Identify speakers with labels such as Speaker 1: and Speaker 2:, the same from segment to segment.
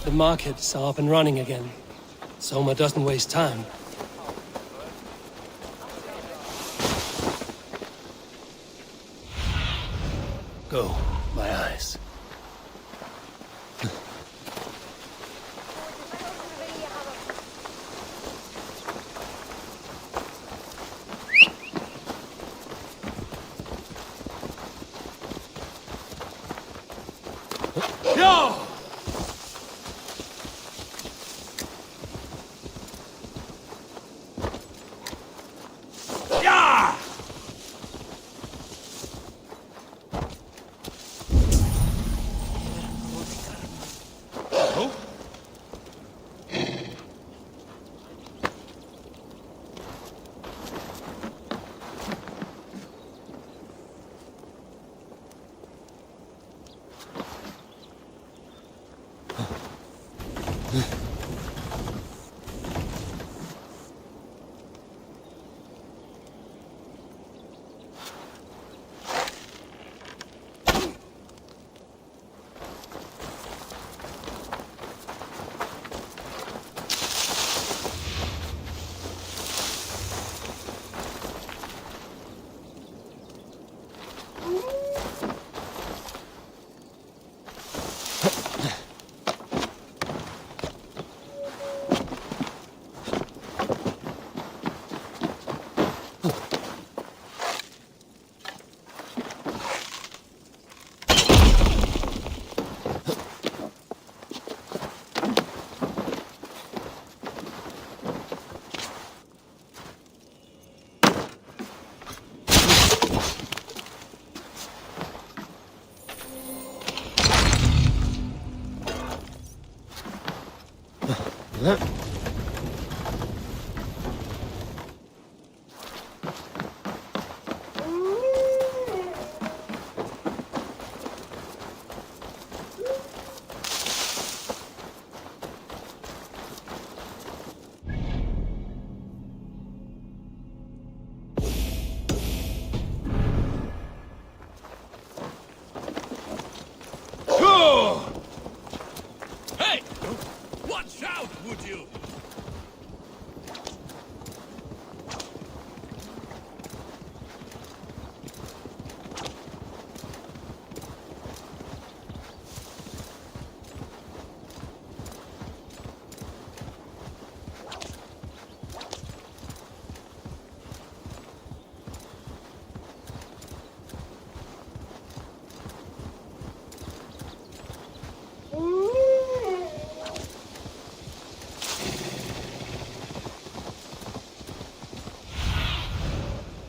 Speaker 1: The markets are up and running again. Soma doesn't waste time. Go, my eyes.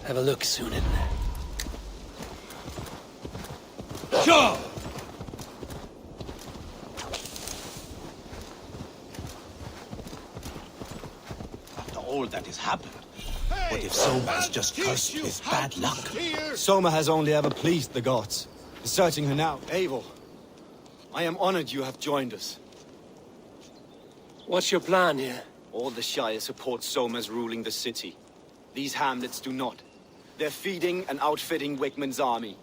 Speaker 1: Have a look, Sunan.
Speaker 2: Sure! After all that has happened, what if Soma is just cursed with bad luck?
Speaker 3: Soma has only ever pleased the gods. Searching her now, Eivor. I am honored you have joined us.
Speaker 1: What's your plan here?
Speaker 3: All the Shire support Soma's ruling the city. These hamlets do not. They're feeding and outfitting Wickman's army.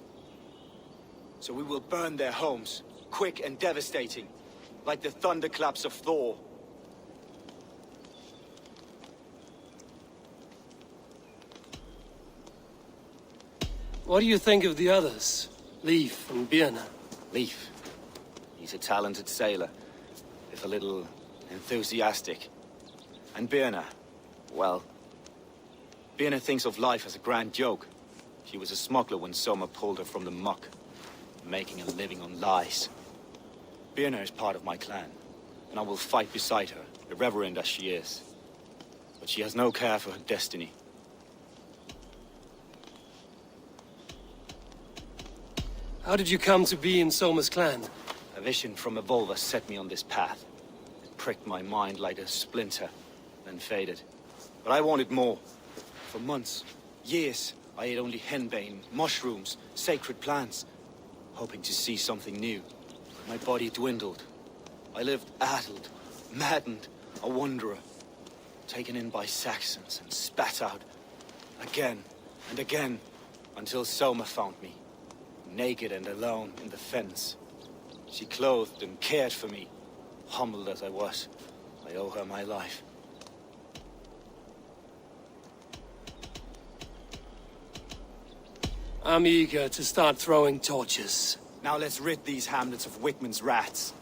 Speaker 3: So we will burn their homes, quick and devastating, like the thunderclaps of Thor.
Speaker 1: What do you think of the others? Leif and Birna?
Speaker 3: Leif. He's a talented sailor, if a little enthusiastic. And Birna, well... Birna thinks of life as a grand joke. She was a smuggler when Soma pulled her from the muck, making a living on lies. Birna is part of my clan, and I will fight beside her, irreverent as she is. But she has no care for her destiny.
Speaker 1: How did you come to be in Soma's clan?
Speaker 3: A vision from Evolva set me on this path. It pricked my mind like a splinter, then faded. But I wanted more. For months, years, I ate only henbane, mushrooms, sacred plants, hoping to see something new. My body dwindled. I lived addled, maddened, a wanderer, taken in by Saxons and spat out again and again, until Soma found me, naked and alone in the fens. She clothed and cared for me, Humbled as I was, I owe her my life.
Speaker 1: I'm eager to start throwing torches.
Speaker 3: Now let's rid these hamlets of Wickman's rats.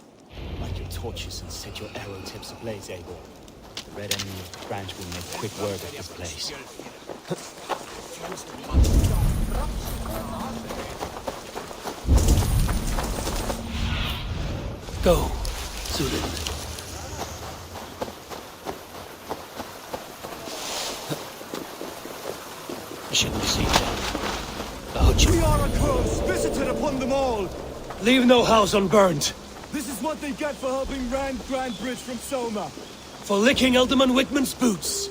Speaker 4: Light your torches and set your arrow tips ablaze, Eivor. The red enemy of Branch will make quick work of this place.
Speaker 1: Go, Zulin.
Speaker 2: I shouldn't have seen that.
Speaker 5: We are a curse visited upon them all.
Speaker 1: Leave no house unburned.
Speaker 5: This is what they get for helping Rand Grand Bridge from Soma.
Speaker 1: For licking Alderman Wickman's boots.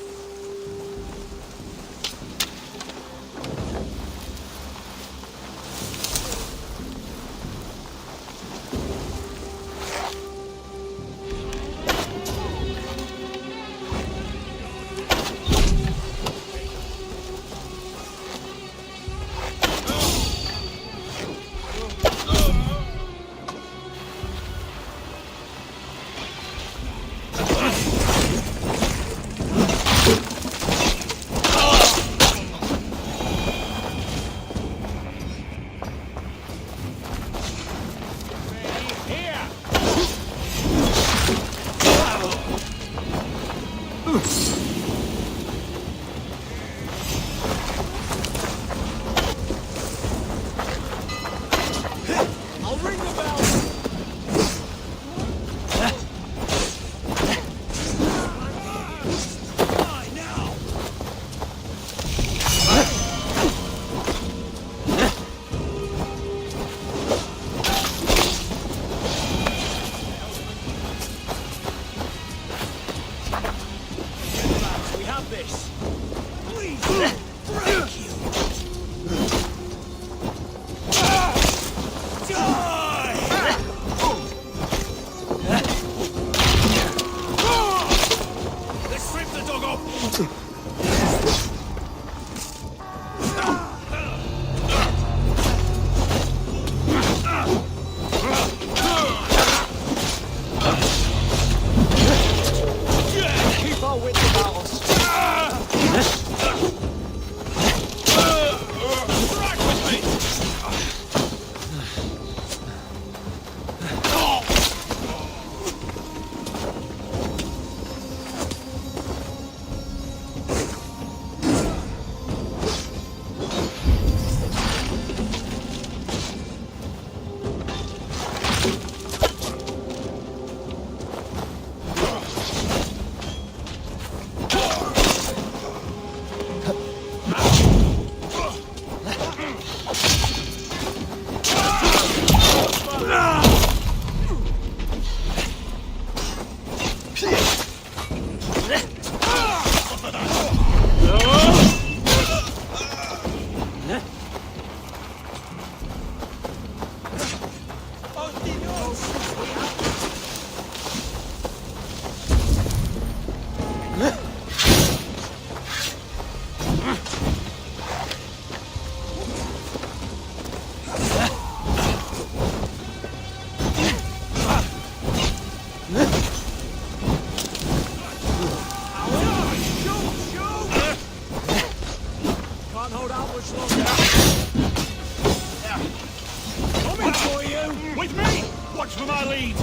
Speaker 5: I'll ring the bell. We have this. Please, break you. Let's rip the dog off! Keep our wits about us. Right with me! Can't hold out much longer. Coming for you! With me! Watch for my lead!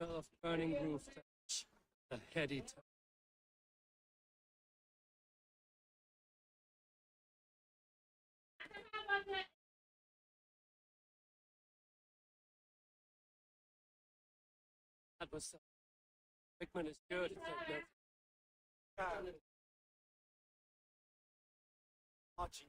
Speaker 1: smell of burning roof thatch, the heady that was Hickman is good. It's like
Speaker 6: Watching.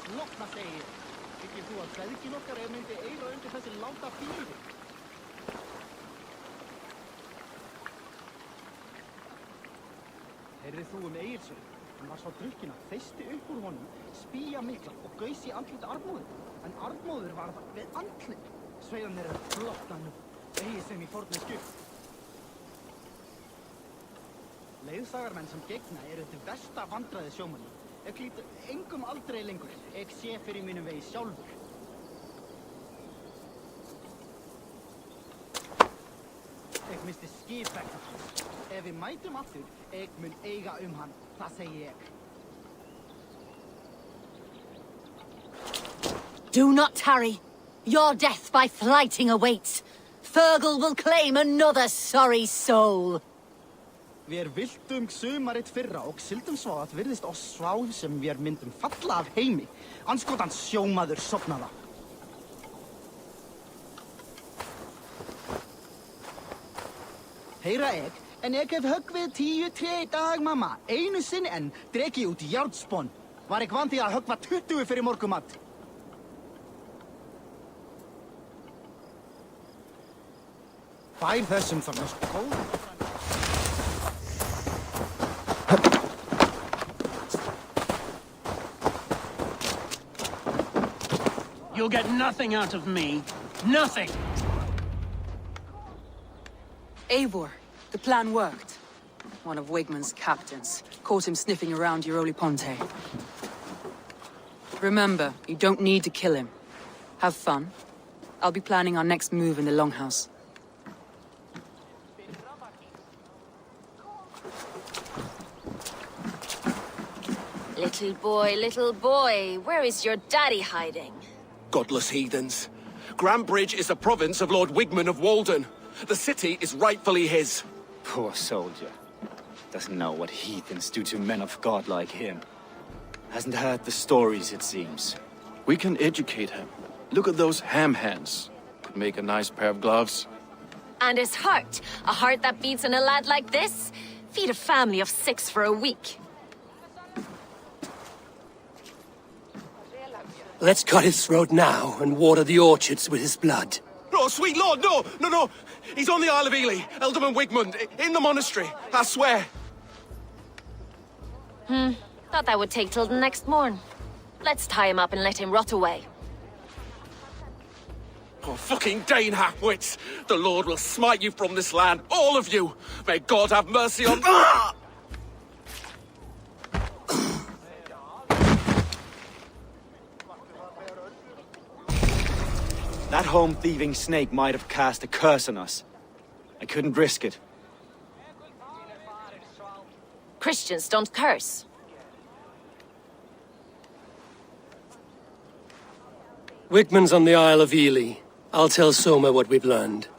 Speaker 6: Slokkna segi ég. Þykir þú að feðgin okkar myndi eiga undir þessi láta bíli? Heyrðir þú Egilsson? Hann var svo drukkinn að þeysti upp úr honum, spýja mikla og gaus í andlit Arnmóður. En Arnmóður var það við andlit. Sveiðan blotna nú, eigi sem í fornu skjöld. Leiðsagarmenn sem gegna eru til versta vandræði sjómanni. Ég klíti engum aldrei lengur. Ég sé fyrir mínum vegi sjálfur. Ég misti skip vegna hans. Ef við mætum aftur, ég mun eiga hann. Það segi ég.
Speaker 7: Do not tarry. Your death by flighting awaits. Fergal will claim another sorry soul.
Speaker 6: Við viltum sumarið fyrra og sildum svo að virðist oss sváð sem við myndum falla af heimi. Anskotans sjómaður sofnaða. Heyra ég, en ég hef höggvið 10 tré í dag, mamma. Einu sinni enn dreg ég út í járnspón. Var ég vant í að höggva 20 fyrir morgumat. Bær þessum þarna skóð.
Speaker 5: You'll get nothing out of me. Nothing!
Speaker 8: Eivor, the plan worked. One of Wigman's captains caught him sniffing around Euroli Ponte. Remember, you don't need to kill him. Have fun. I'll be planning our next move in the Longhouse.
Speaker 7: Little boy, where is your daddy hiding?
Speaker 9: Godless heathens. Grambridge is a province of Lord Wigman of Walden. The city is rightfully his.
Speaker 3: Poor soldier. Doesn't know what heathens do to men of God like him. Hasn't heard the stories, it seems.
Speaker 10: We can educate him. Look at those ham hands. Could make a nice pair of gloves.
Speaker 7: And his heart. A heart that beats in a lad like this? Feed a family of 6 for a week.
Speaker 1: Let's cut his throat now and water the orchards with his blood.
Speaker 9: Oh, sweet lord, no! He's on the Isle of Ely, Ealdorman Wigmund, in the monastery, I swear.
Speaker 7: Thought that would take till the next morn. Let's tie him up and let him rot away.
Speaker 9: Oh, fucking Dane halfwits! The Lord will smite you from this land, all of you! May God have mercy on...
Speaker 3: That home-thieving snake might have cast a curse on us. I couldn't risk it.
Speaker 7: Christians don't curse.
Speaker 1: Wigman's on the Isle of Ely. I'll tell Soma what we've learned.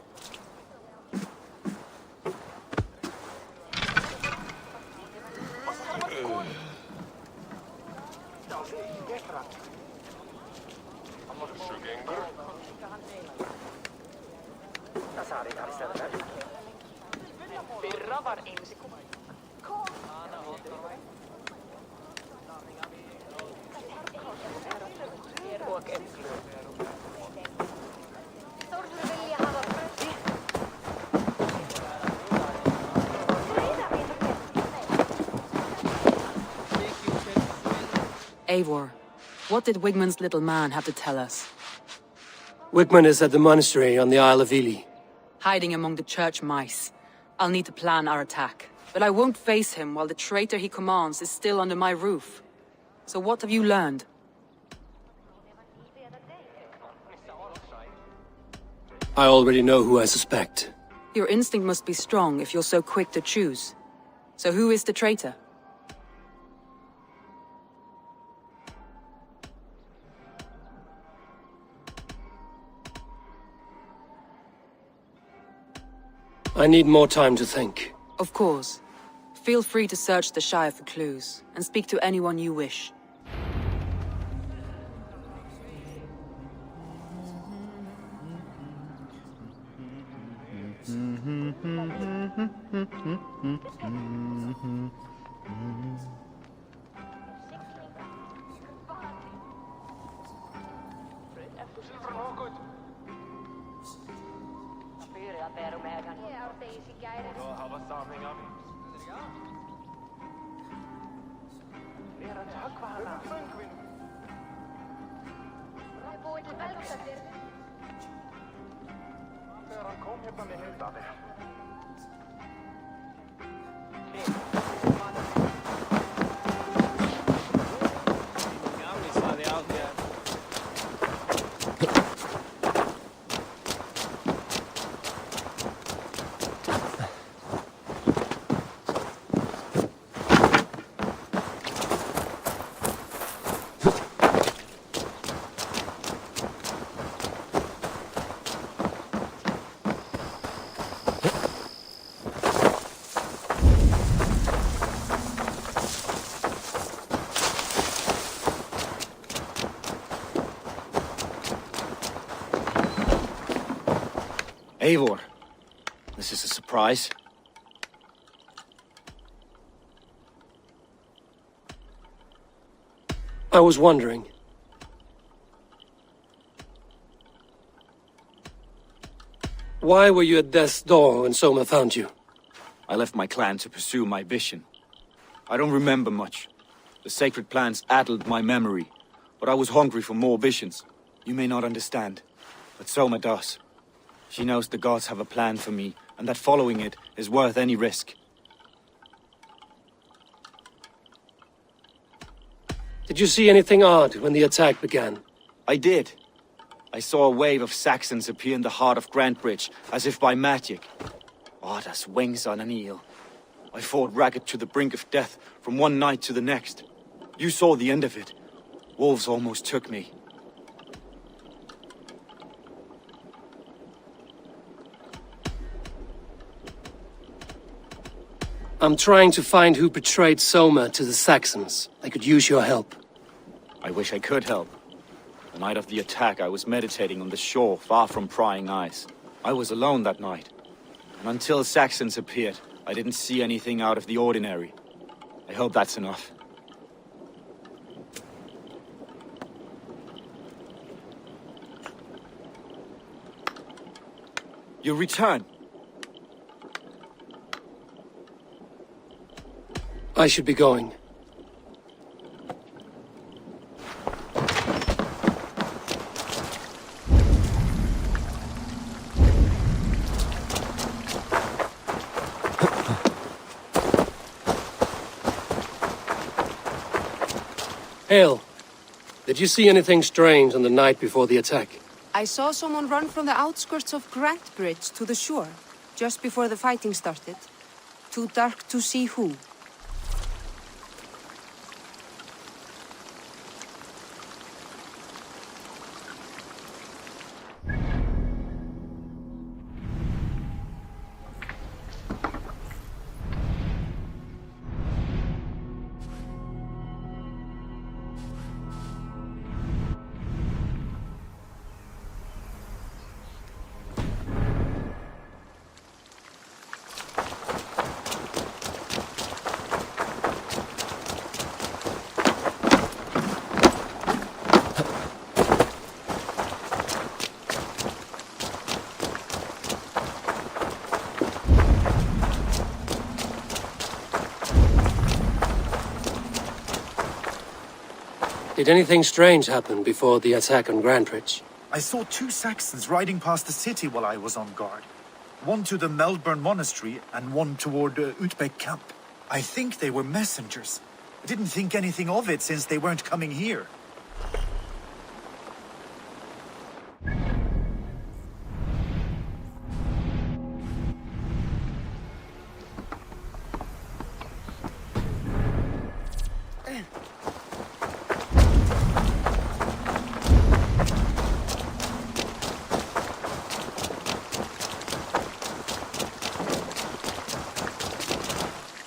Speaker 8: Eivor, what did Wigman's little man have to tell us?
Speaker 1: Wigman is at the monastery on the Isle of Ely.
Speaker 8: Hiding among the church mice. I'll need to plan our attack. But I won't face him while the traitor he commands is still under my roof. So what have you learned?
Speaker 1: I already know who I suspect.
Speaker 8: Your instinct must be strong if you're so quick to choose. So who is the traitor?
Speaker 1: I need more time to think.
Speaker 8: Of course. Feel free to search the Shire for clues, and speak to anyone you wish.
Speaker 3: Eivor, this is a surprise.
Speaker 1: I was wondering. Why were you at death's door when Soma found you?
Speaker 3: I left my clan to pursue my vision. I don't remember much. The sacred plants addled my memory, but I was hungry for more visions. You may not understand, but Soma does. She knows the gods have a plan for me, and that following it is worth any risk.
Speaker 1: Did you see anything odd when the attack began?
Speaker 3: I did. I saw a wave of Saxons appear in the heart of Grantbridge, as if by magic. Odd as wings on an eel. I fought ragged to the brink of death from one night to the next. You saw the end of it. Wolves almost took me.
Speaker 1: I'm trying to find who betrayed Soma to the Saxons. I could use your help.
Speaker 3: I wish I could help. The night of the attack, I was meditating on the shore, far from prying eyes. I was alone that night. And until Saxons appeared, I didn't see anything out of the ordinary. I hope that's enough. You return.
Speaker 1: I should be going. Hale, did you see anything strange on the night before the attack?
Speaker 11: I saw someone run from the outskirts of Grantbridge to the shore, just before the fighting started. Too dark to see who.
Speaker 1: Did anything strange happen before the attack on Grantbridge?
Speaker 12: I saw 2 Saxons riding past the city while I was on guard. One to the Melbourne Monastery and one toward Utbeck Camp. I think they were messengers. I didn't think anything of it since they weren't coming here.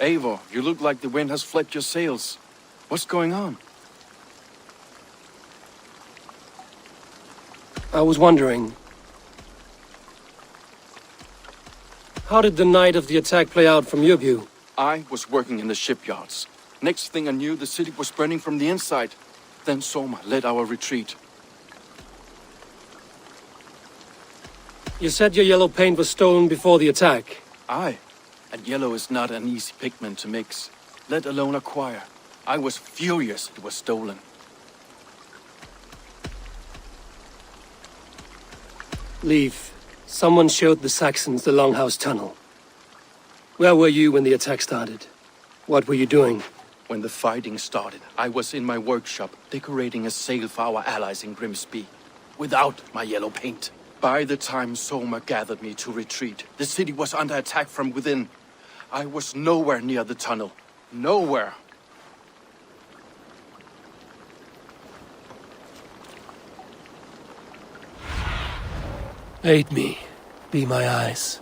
Speaker 10: Eivor, you look like the wind has flecked your sails. What's going on?
Speaker 1: I was wondering... How did the night of the attack play out from your view?
Speaker 10: I was working in the shipyards. Next thing I knew, the city was burning from the inside. Then Soma led our retreat.
Speaker 1: You said your yellow paint was stolen before the attack.
Speaker 10: Aye, and yellow is not an easy pigment to mix, let alone acquire. I was furious it was stolen.
Speaker 1: Leave. Someone showed the Saxons the Longhouse Tunnel. Where were you when the attack started? What were you doing?
Speaker 10: When the fighting started, I was in my workshop decorating a sail for our allies in Grimsby, without my yellow paint. By the time Soma gathered me to retreat, the city was under attack from within. I was nowhere near the tunnel. Nowhere.
Speaker 1: Aid me. Be my eyes.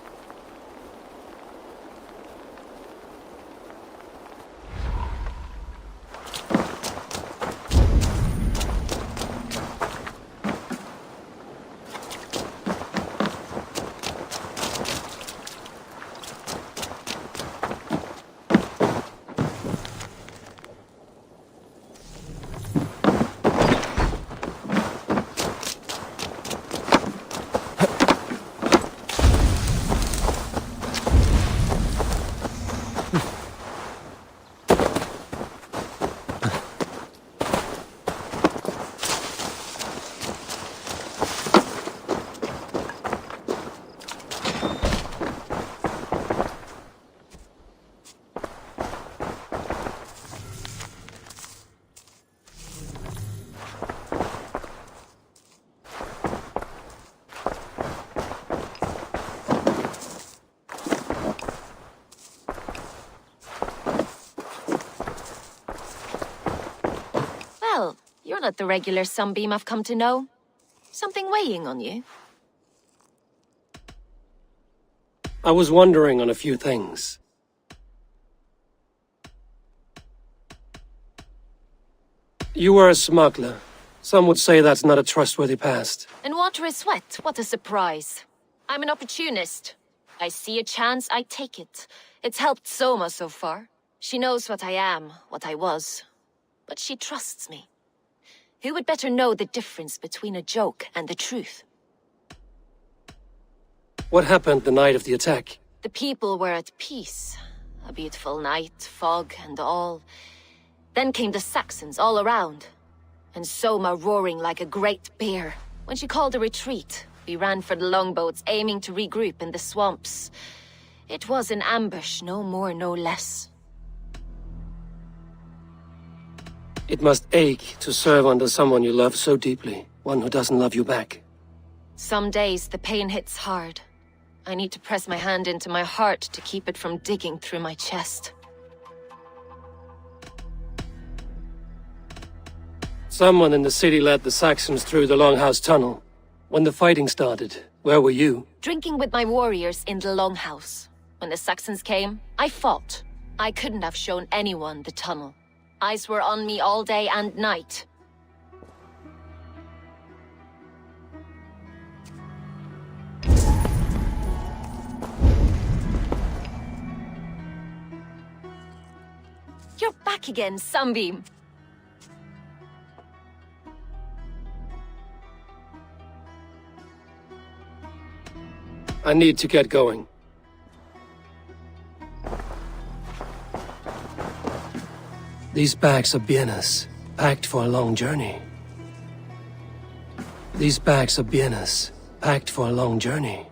Speaker 13: Well, you're not the regular Sunbeam I've come to know. Something weighing on you?
Speaker 1: I was wondering on a few things. You were a smuggler. Some would say that's not a trustworthy past.
Speaker 13: And water is wet. What a surprise. I'm an opportunist. I see a chance, I take it. It's helped Soma so far. She knows what I am, what I was. But she trusts me. Who would better know the difference between a joke and the truth?
Speaker 1: What happened the night of the attack?
Speaker 13: The people were at peace. A beautiful night, fog and all. Then came the Saxons all around. And Soma roaring like a great bear. When she called a retreat, we ran for the longboats, aiming to regroup in the swamps. It was an ambush, no more, no less.
Speaker 1: It must ache to serve under someone you love so deeply, one who doesn't love you back.
Speaker 13: Some days the pain hits hard. I need to press my hand into my heart to keep it from digging through my chest.
Speaker 1: Someone in the city led the Saxons through the Longhouse Tunnel. When the fighting started, where were you?
Speaker 13: Drinking with my warriors in the Longhouse. When the Saxons came, I fought. I couldn't have shown anyone the tunnel. Eyes were on me all day and night. You're back again, Sunbeam.
Speaker 1: I need to get going. These bags are bienes, packed for a long journey. These bags are bienes, packed for a long journey.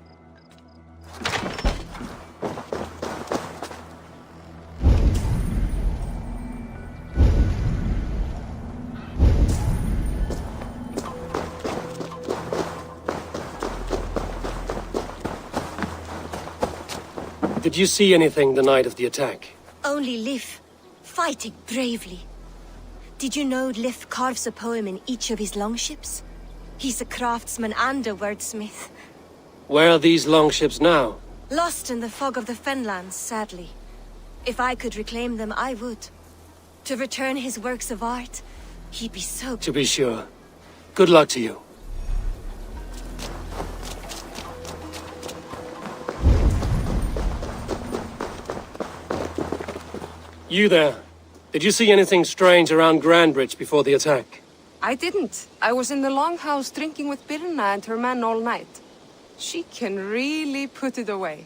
Speaker 1: Did you see anything the night of the attack?
Speaker 14: Only Lif, fighting bravely. Did you know Lif carves a poem in each of his longships? He's a craftsman and a wordsmith.
Speaker 1: Where are these longships now?
Speaker 14: Lost in the fog of the Fenlands, sadly. If I could reclaim them, I would. To return his works of art, he'd be so...
Speaker 1: To be sure. Good luck to you. You there. Did you see anything strange around Grandbridge before the attack?
Speaker 11: I didn't. I was in the longhouse drinking with Birna and her men all night. She can really put it away.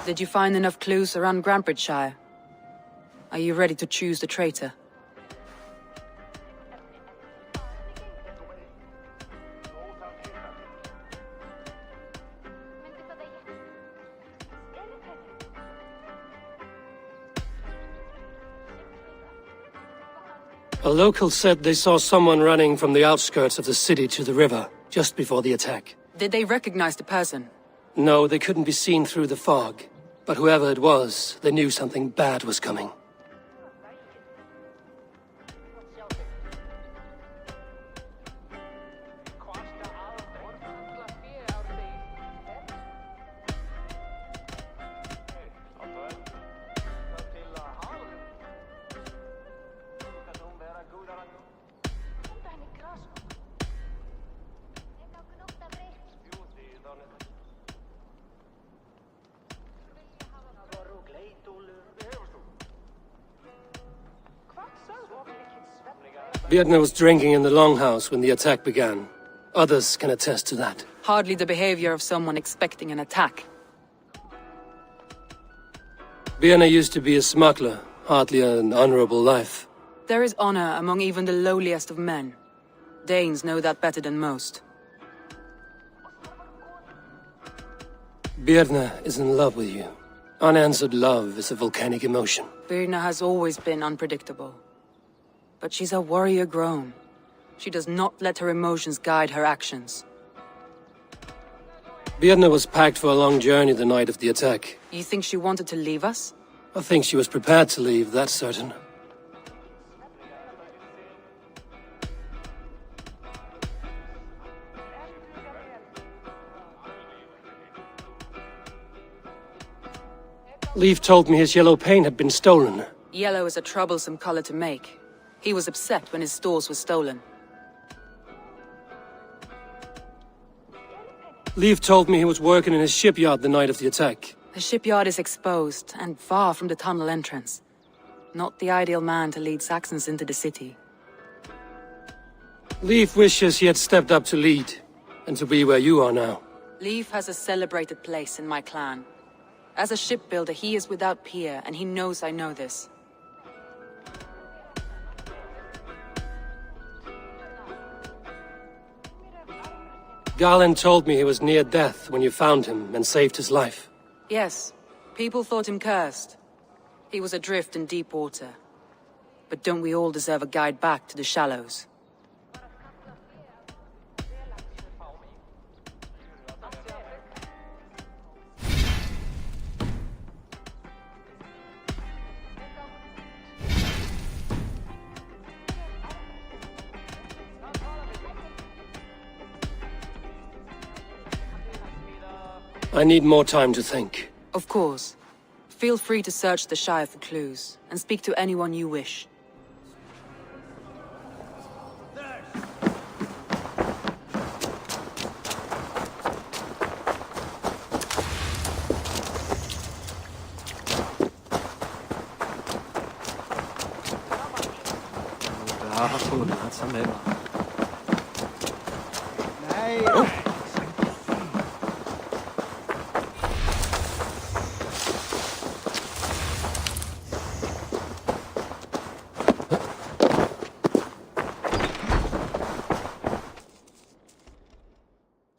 Speaker 8: Did you find enough clues around Grantbridgeshire? Are you ready to choose the traitor?
Speaker 1: A local said they saw someone running from the outskirts of the city to the river, just before the attack.
Speaker 8: Did they recognize the person?
Speaker 1: No, they couldn't be seen through the fog. But whoever it was, they knew something bad was coming. Birna was drinking in the longhouse when the attack began. Others can attest to that.
Speaker 8: Hardly the behavior of someone expecting an attack.
Speaker 1: Birna used to be a smuggler, hardly an honorable life.
Speaker 8: There is honor among even the lowliest of men. Danes know that better than most.
Speaker 1: Birna is in love with you. Unanswered love is a volcanic emotion.
Speaker 8: Birna has always been unpredictable. But she's a warrior grown. She does not let her emotions guide her actions.
Speaker 1: Birna was packed for a long journey the night of the attack.
Speaker 8: You think she wanted to leave us?
Speaker 1: I think she was prepared to leave, that's certain. Leif told me his yellow paint had been stolen.
Speaker 8: Yellow is a troublesome color to make. He was upset when his stores were stolen.
Speaker 1: Leif told me he was working in his shipyard the night of the attack.
Speaker 8: The shipyard is exposed and far from the tunnel entrance. Not the ideal man to lead Saxons into the city.
Speaker 1: Leif wishes he had stepped up to lead, and to be where you are now.
Speaker 8: Leif has a celebrated place in my clan. As a shipbuilder, he is without peer, and he knows I know this.
Speaker 1: Galen told me he was near death when you found him and saved his life.
Speaker 8: Yes, people thought him cursed. He was adrift in deep water. But don't we all deserve a guide back to the shallows?
Speaker 1: I need more time to think.
Speaker 8: Of course. Feel free to search the Shire for clues, and speak to anyone you wish.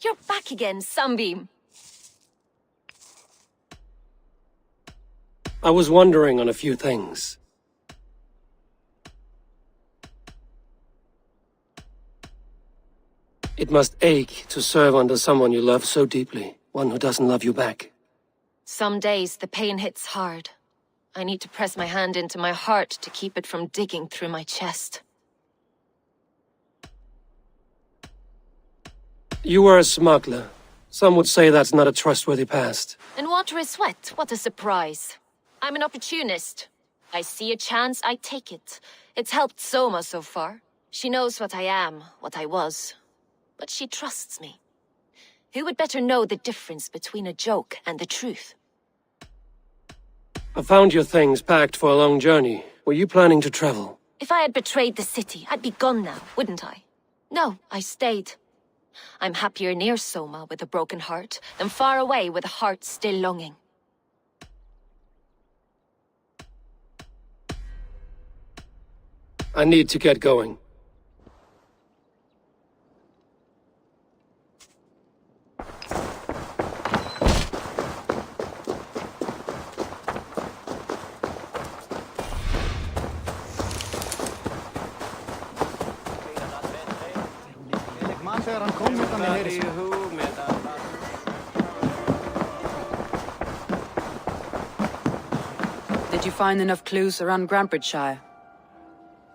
Speaker 13: You're back again, Sunbeam.
Speaker 1: I was wondering on a few things. It must ache to serve under someone you love so deeply, one who doesn't love you back.
Speaker 13: Some days the pain hits hard. I need to press my hand into my heart to keep it from digging through my chest.
Speaker 1: You were a smuggler. Some would say that's not a trustworthy past.
Speaker 13: And water is wet, what a surprise. I'm an opportunist. I see a chance, I take it. It's helped Soma so far. She knows what I am, what I was. but she trusts me. Who would better know the difference between a joke and the truth?
Speaker 1: I found your things packed for a long journey. Were you planning to travel?
Speaker 13: If I had betrayed the city, I'd be gone now, wouldn't I? No, I stayed. I'm happier near Soma with a broken heart than far away with a heart still longing.
Speaker 1: I need to get going.
Speaker 8: Did you find enough clues around Grantbridgeshire?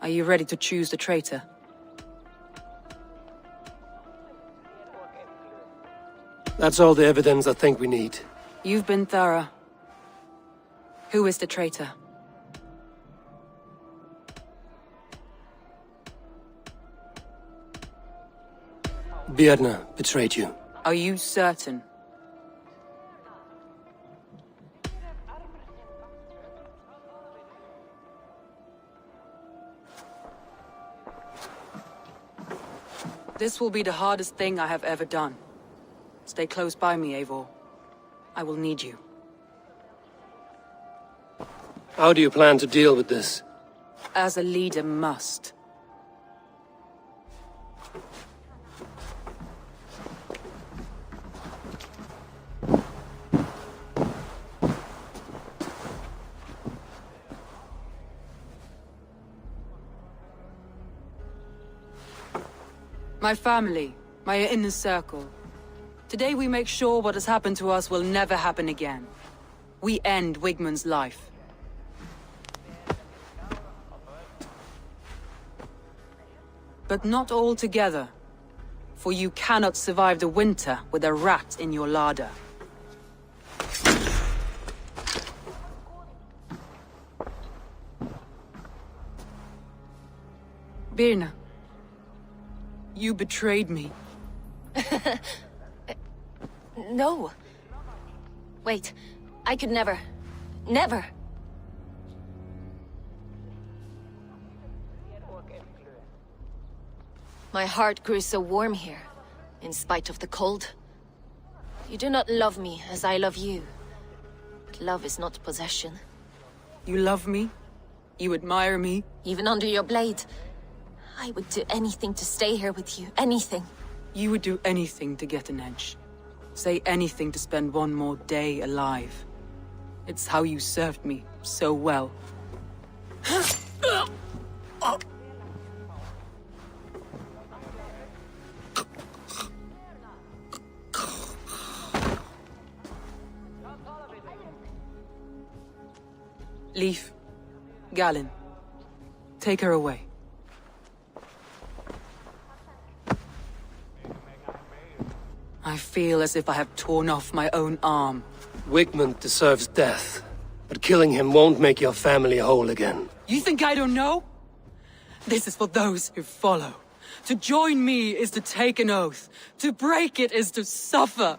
Speaker 8: Are you ready to choose the traitor?
Speaker 1: That's all the evidence I think we need.
Speaker 8: You've been thorough. Who is the traitor?
Speaker 1: Birna betrayed you.
Speaker 8: Are you certain? This will be the hardest thing I have ever done. Stay close by me, Eivor. I will need you.
Speaker 1: How do you plan to deal with this?
Speaker 8: As a leader must. My family, my inner circle. Today we make sure what has happened to us will never happen again. We end Wigmund's life. But not all together. For you cannot survive the winter with a rat in your larder. Birna. You betrayed me.
Speaker 13: No. Wait, I could never. Never. My heart grew so warm here, in spite of the cold. You do not love me as I love you. But love is not possession.
Speaker 8: You love me? You admire me?
Speaker 13: Even under your blade. I would do anything to stay here with you. Anything.
Speaker 8: You would do anything to get an edge. Say anything to spend one more day alive. It's how you served me so well. Leif, Galen, take her away. I feel as if I have torn off my own arm.
Speaker 1: Wigmund deserves death, but killing him won't make your family whole again.
Speaker 8: You think I don't know? This is for those who follow. To join me is to take an oath. To break it is to suffer.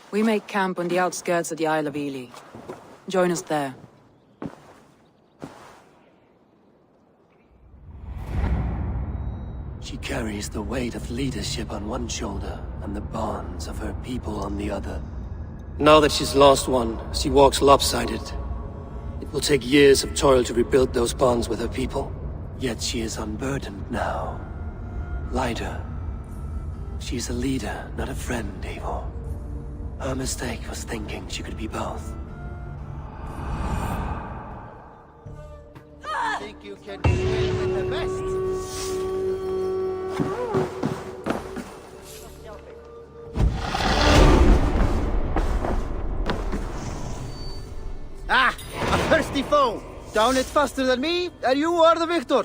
Speaker 8: We make camp on the outskirts of the Isle of Ely. Join us there.
Speaker 1: She carries the weight of leadership on one shoulder and the bonds of her people on the other. Now that she's lost one, she walks lopsided. It will take years of toil to rebuild those bonds with her people. Yet she is unburdened now. Lighter. She's a leader, not a friend, Eivor. Her mistake was thinking she could be both.
Speaker 6: I think you can win with the best. Ah, a thirsty foe. Down it faster than me, and you are the victor.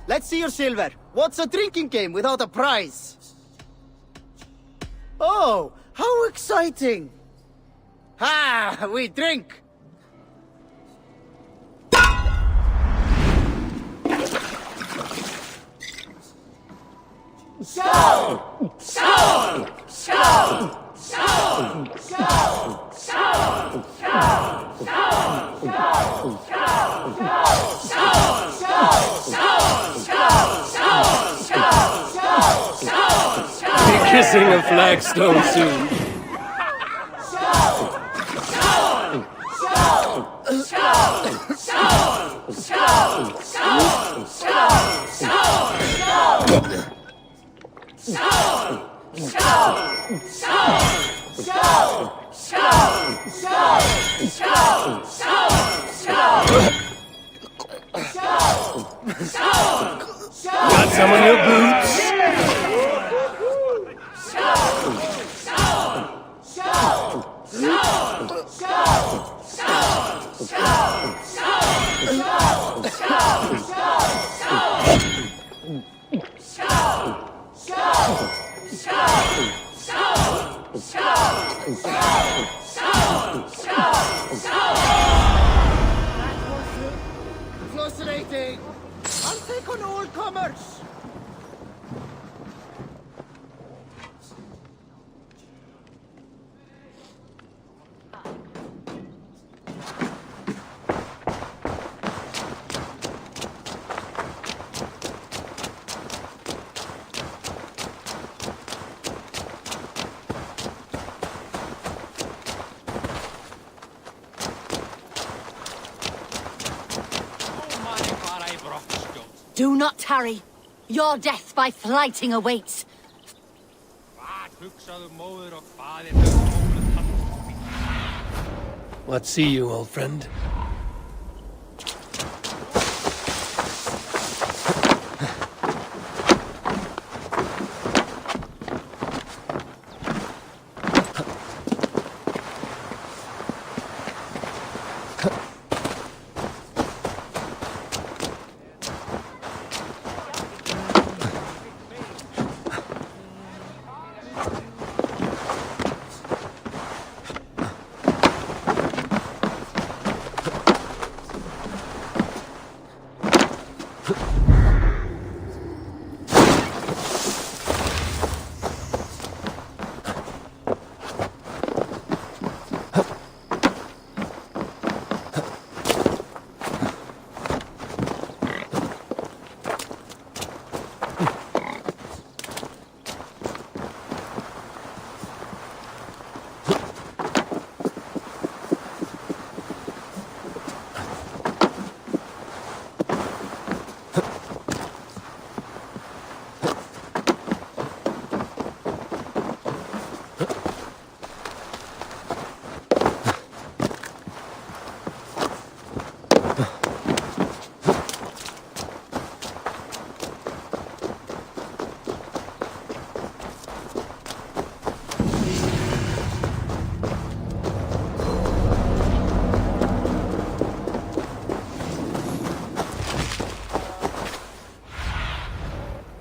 Speaker 6: Let's see your silver. What's a drinking game without a prize? Oh, how exciting! Ha! We drink!
Speaker 1: Be kissing a flagstone soon. Got some on your boots?
Speaker 6: Fascinating! I'll take on all comers!
Speaker 7: Do not tarry. Your death by flighting awaits.
Speaker 1: What see you, old friend?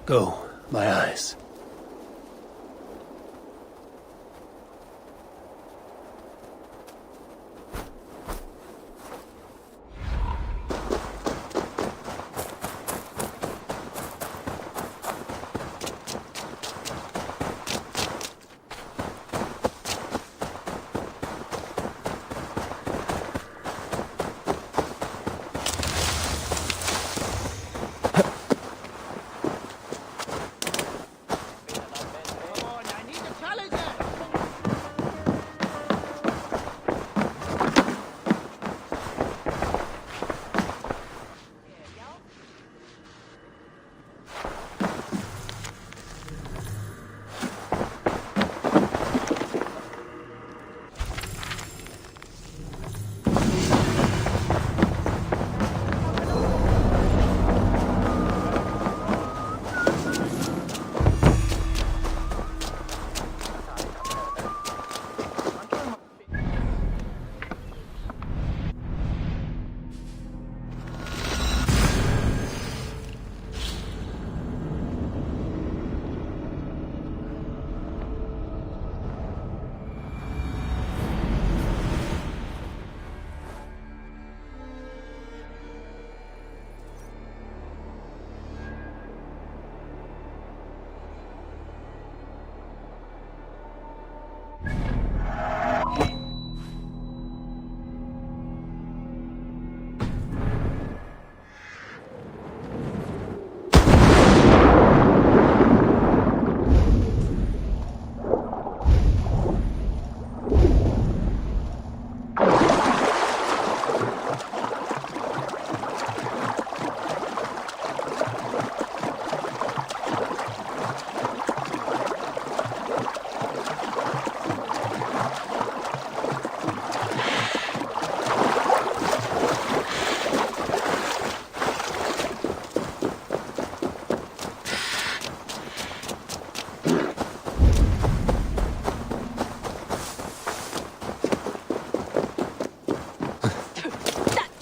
Speaker 1: Go, my eyes.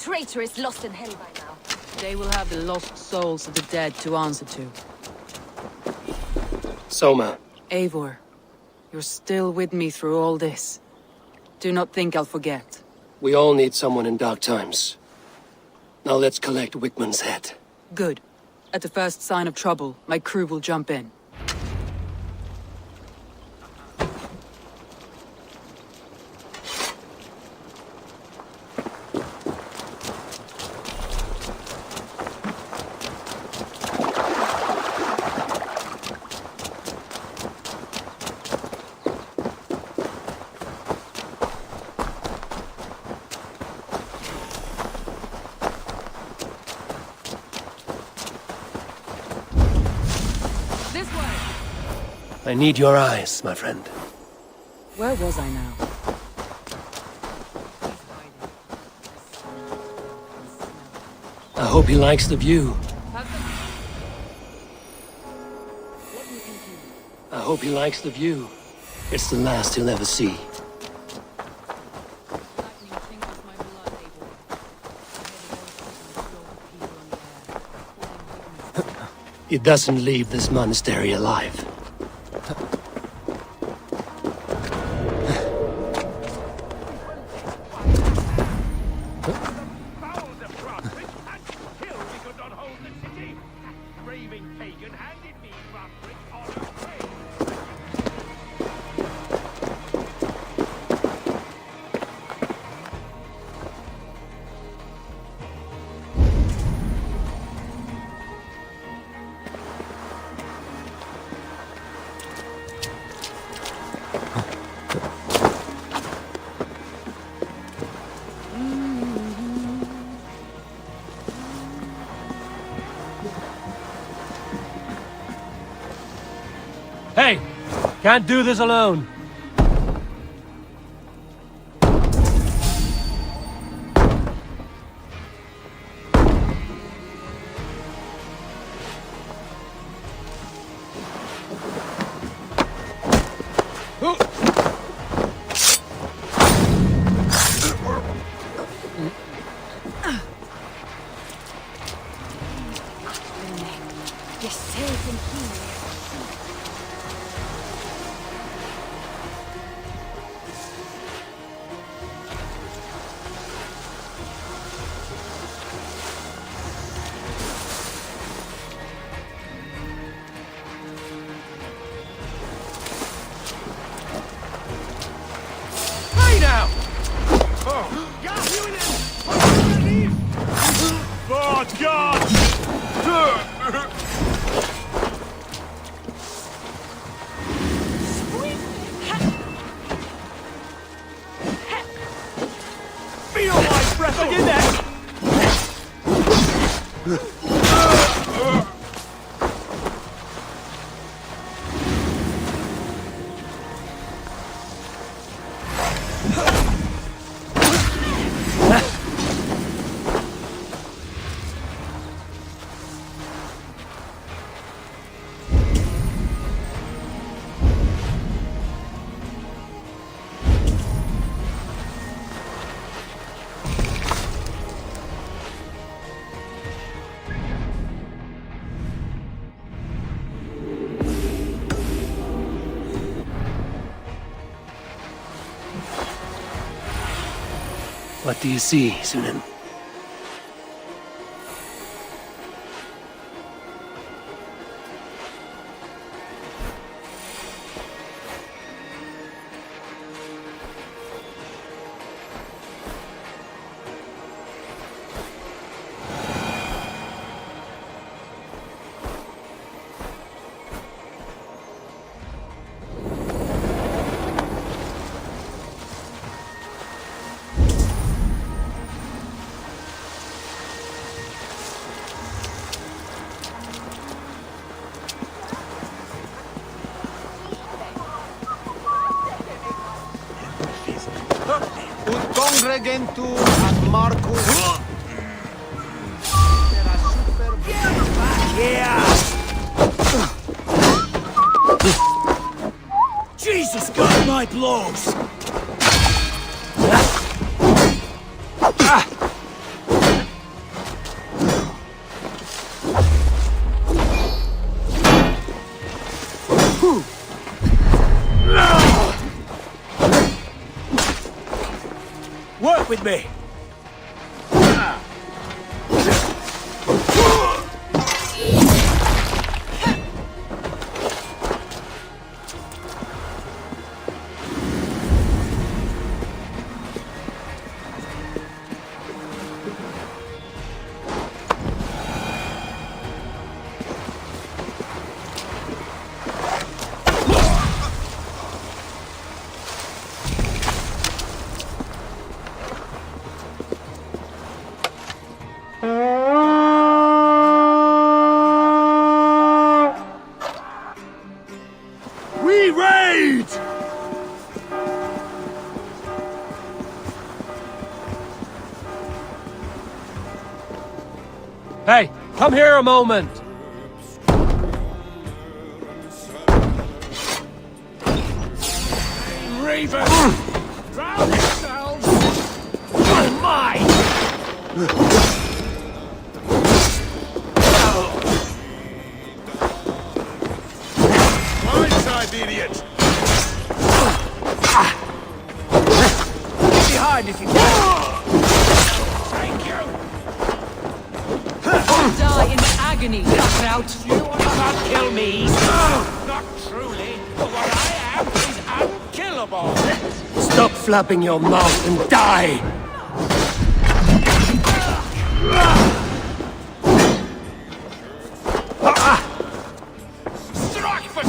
Speaker 13: traitor is lost in hell by now.
Speaker 8: They will have the lost souls of the dead to answer to.
Speaker 1: Soma.
Speaker 8: Eivor, you're still with me through all this. Do not think I'll forget.
Speaker 1: We all need someone in dark times. Now let's collect Wickman's head.
Speaker 8: Good. At the first sign of trouble, my crew will jump in.
Speaker 1: I need your eyes, my friend.
Speaker 8: Where was I now?
Speaker 1: I hope he likes the view. I hope he likes the view. It's the last he'll ever see. He doesn't leave this monastery alive.
Speaker 15: Hey! Can't do this alone!
Speaker 14: You're safe in here.
Speaker 5: Hey now! Oh. God, you in it! Oh, God! Feel my breath on your neck!
Speaker 1: What do you see, Sunan?
Speaker 2: Ut congregentur ad Marcus.
Speaker 5: Jesus, God, my blows! me! We raid!
Speaker 15: Hey, come here a moment!
Speaker 5: Raven! Drown yourselves! You're mine! Blindside, idiot! Get behind if you can! Thank you!
Speaker 8: Die in agony, Rout.
Speaker 5: You will not kill me! Not truly, but what I am is unkillable!
Speaker 1: Stop flapping your mouth and die!
Speaker 5: Strike for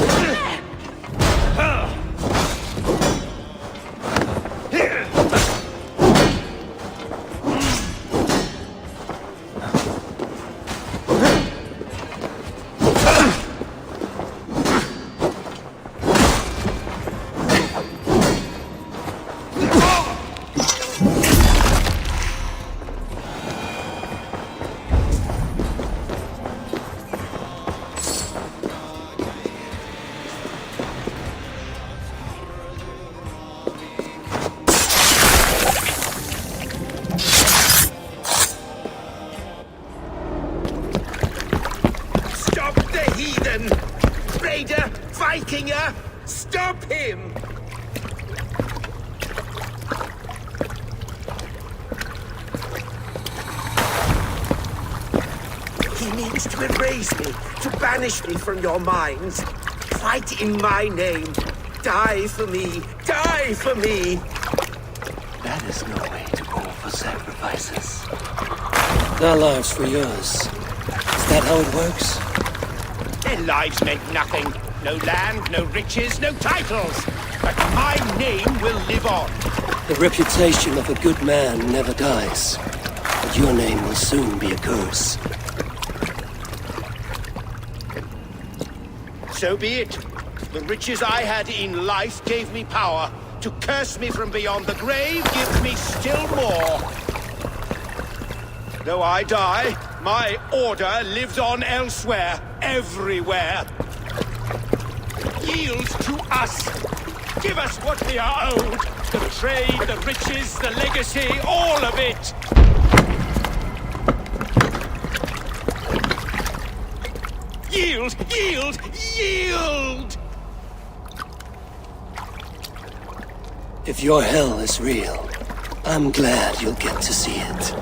Speaker 9: Stop the heathen! Raider! Vikinger! Stop him! He needs to erase me, to banish me from your minds. Fight in my name. Die for me! Die for me!
Speaker 1: That is no way to call for sacrifices. Their lives for yours. Is that how it works?
Speaker 5: Their lives meant nothing. No land, no riches, no titles. But my name will live on.
Speaker 1: The reputation of a good man never dies. But your name will soon be a curse.
Speaker 5: So be it. The riches I had in life gave me power. To curse me from beyond the grave gives me still more. Though I die, my order lives on elsewhere, everywhere. Yield to us. Give us what we are owed. The trade, the riches, the legacy, all of it. Yield! Yield! Yield!
Speaker 1: If your hell is real, I'm glad you'll get to see it.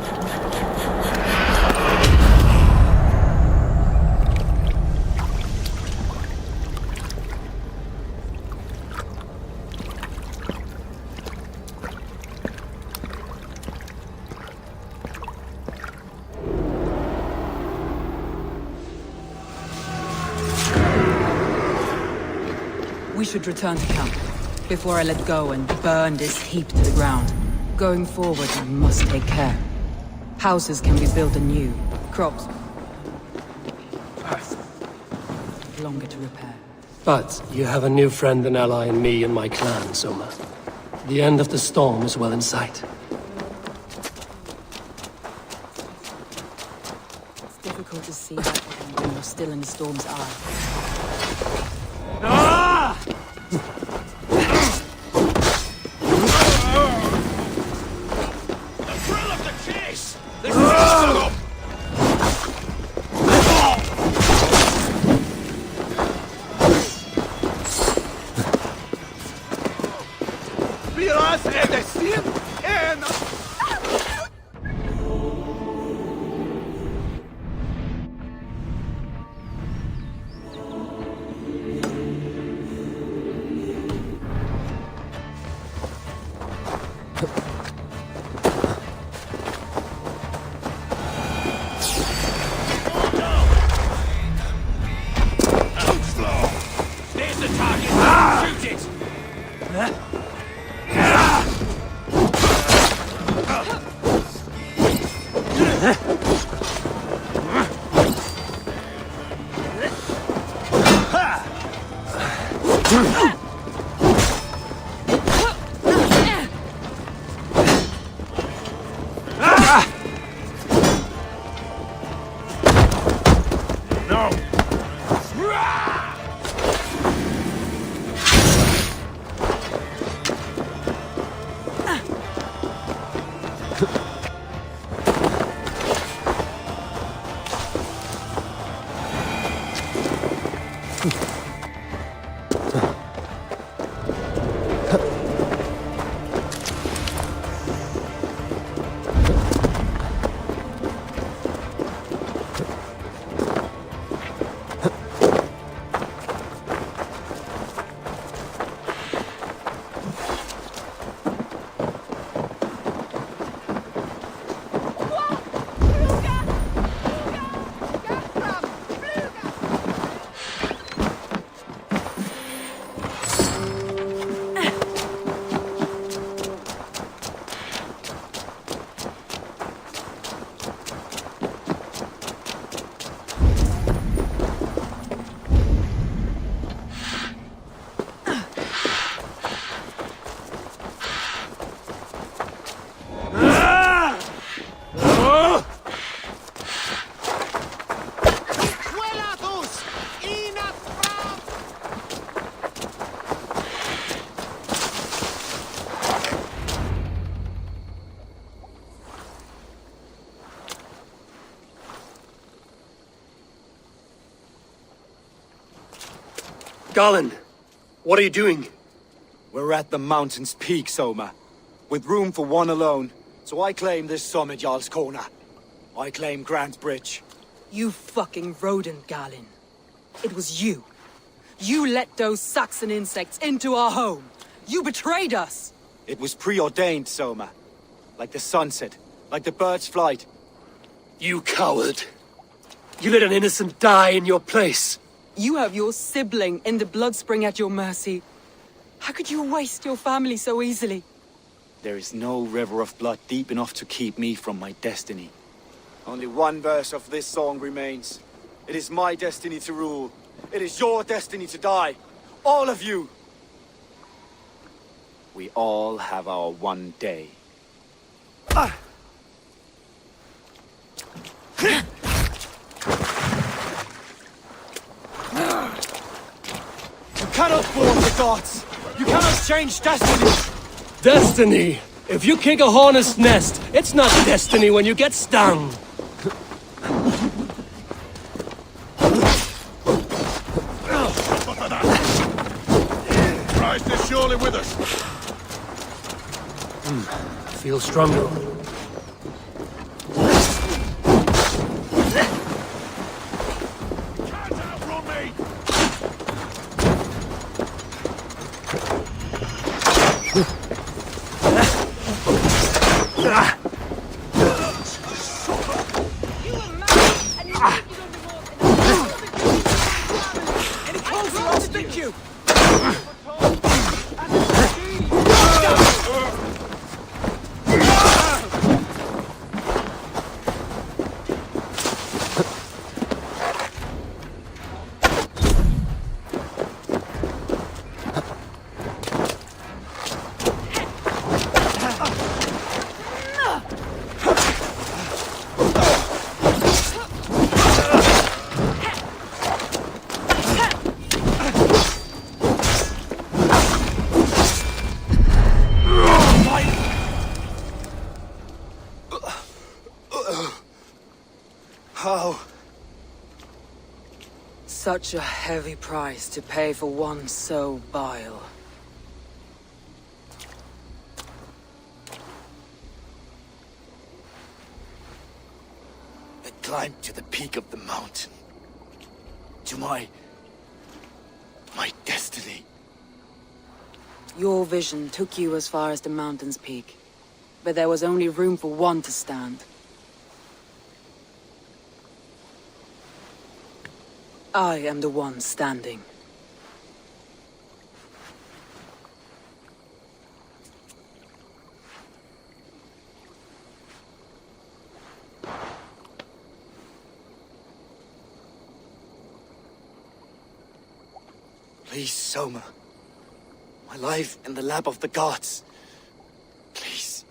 Speaker 8: We should return to camp, before I let go and burn this heap to the ground. Going forward, I must take care. Houses can be built anew, crops longer to repair.
Speaker 1: But you have a new friend and ally in me and my clan, Soma. The end of the storm is well in sight.
Speaker 8: It's difficult to see that when you're still in the storm's eye.
Speaker 1: Garland, what are you doing?
Speaker 3: We're at the mountain's peak, Soma. With room for one alone. So I claim this summit, Jarl's Corner. I claim Grant Bridge.
Speaker 8: You fucking rodent, Galen. It was you. You let those Saxon insects into our home. You betrayed us.
Speaker 3: It was preordained, Soma. Like the sunset, like the bird's flight.
Speaker 1: You coward. You let an innocent die in your place.
Speaker 8: You have your sibling in the blood spring at your mercy. How could you waste your family so easily?
Speaker 3: There is no river of blood deep enough to keep me from my destiny. Only one verse of this song remains. It is my destiny to rule. It is your destiny to die. All of you. We all have our one day. You cannot thwart the gods! You cannot change destiny!
Speaker 15: Destiny! If you kick a hornet's nest, it's not destiny when you get stung!
Speaker 5: Christ is surely with us!
Speaker 15: Feel stronger.
Speaker 3: How?
Speaker 8: Such a heavy price to pay for one so vile.
Speaker 3: I climbed to the peak of the mountain. To my destiny.
Speaker 8: Your vision took you as far as the mountain's peak. But there was only room for one to stand. I am the one standing.
Speaker 3: Please, Soma. My life in the lap of the gods. Please.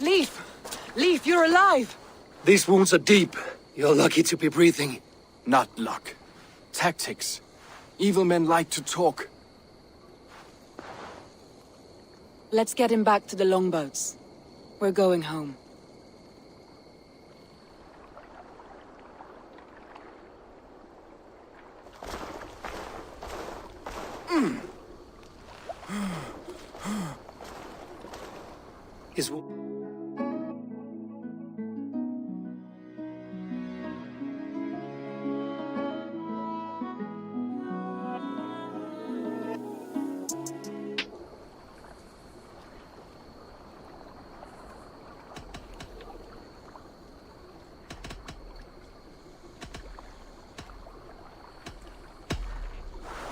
Speaker 8: Leaf! Leaf, you're alive!
Speaker 1: These wounds are deep. You're lucky to be breathing.
Speaker 10: Not luck. Tactics. Evil men like to talk.
Speaker 8: Let's get him back to the longboats. We're going home.
Speaker 1: His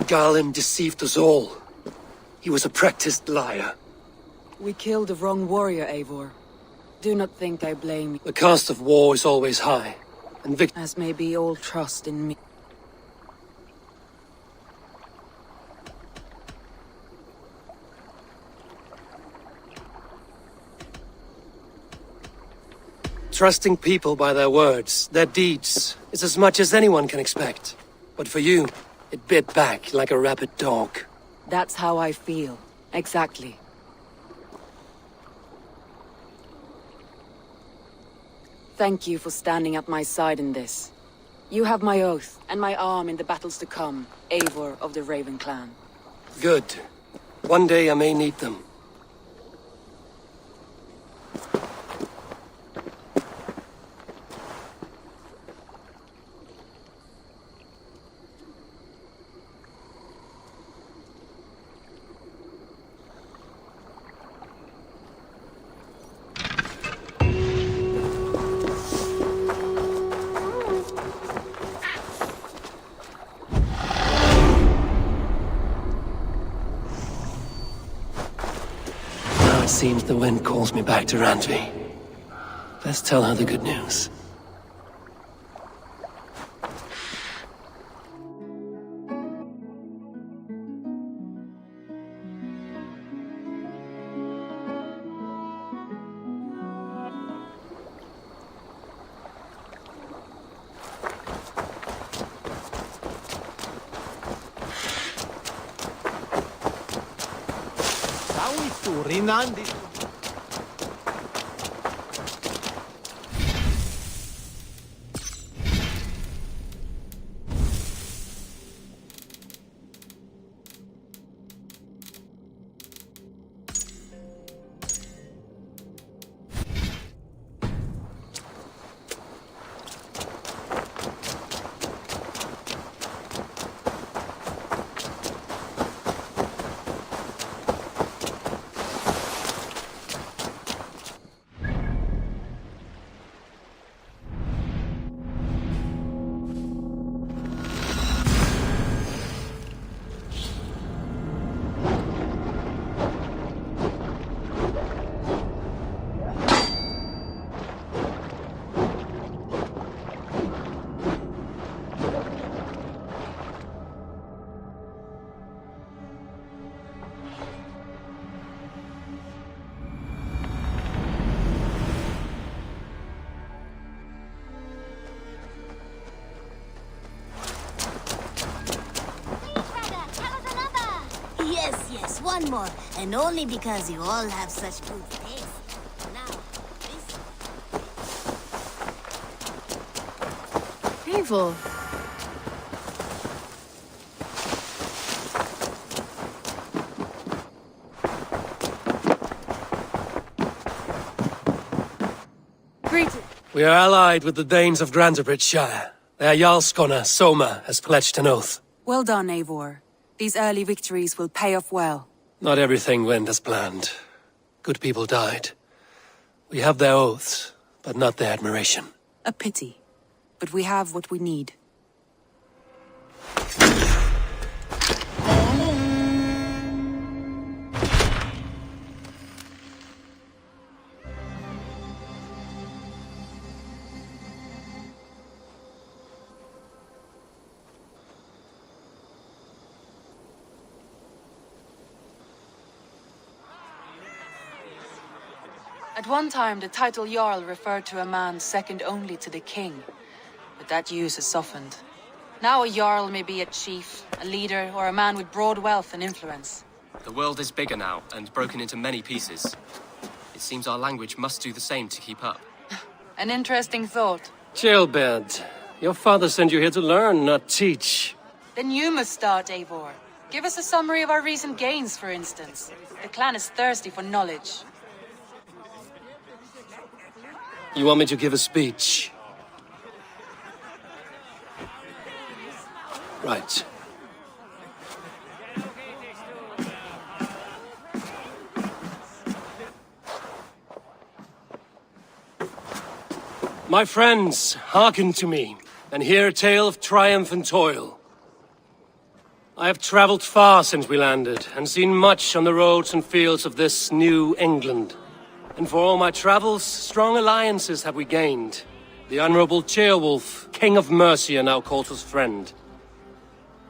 Speaker 1: Garland deceived us all. He was a practiced liar.
Speaker 8: We killed the wrong warrior, Eivor. Do not think I blame you.
Speaker 1: The cost of war is always high, and
Speaker 8: as may be all trust in me.
Speaker 1: Trusting people by their words, their deeds, is as much as anyone can expect. But for you, it bit back like a rabid dog.
Speaker 8: That's how I feel. Exactly. Thank you for standing at my side in this. You have my oath, and my arm in the battles to come, Eivor of the Raven Clan.
Speaker 1: Good. One day I may need them. It seems the wind calls me back to Randvi. Best tell her the good news.
Speaker 5: Rinandi.
Speaker 16: Yes, one more. And only because you all have such good taste. Now, this...
Speaker 11: Eivor. Greeting.
Speaker 15: We are allied with the Danes of Grantebridgeshire. Their Jarlskona, Soma, has pledged an oath.
Speaker 8: Well done, Eivor. These early victories will pay off well.
Speaker 15: Not everything went as planned. Good people died. We have their oaths, but not their admiration.
Speaker 8: A pity. But we have what we need. At one time, the title Jarl referred to a man second only to the king. But that use has softened. Now a Jarl may be a chief, a leader, or a man with broad wealth and influence.
Speaker 17: The world is bigger now, and broken into many pieces. It seems our language must do the same to keep up.
Speaker 8: An interesting thought.
Speaker 15: Chilbed, your father sent you here to learn, not teach.
Speaker 8: Then you must start, Eivor. Give us a summary of our recent gains, for instance. The clan is thirsty for knowledge.
Speaker 15: You want me to give a speech? Right. My friends, hearken to me, and hear a tale of triumph and toil. I have traveled far since we landed, and seen much on the roads and fields of this new England. And for all my travels, strong alliances have we gained. The Honorable Ceolwulf, King of Mercia, now calls us friend.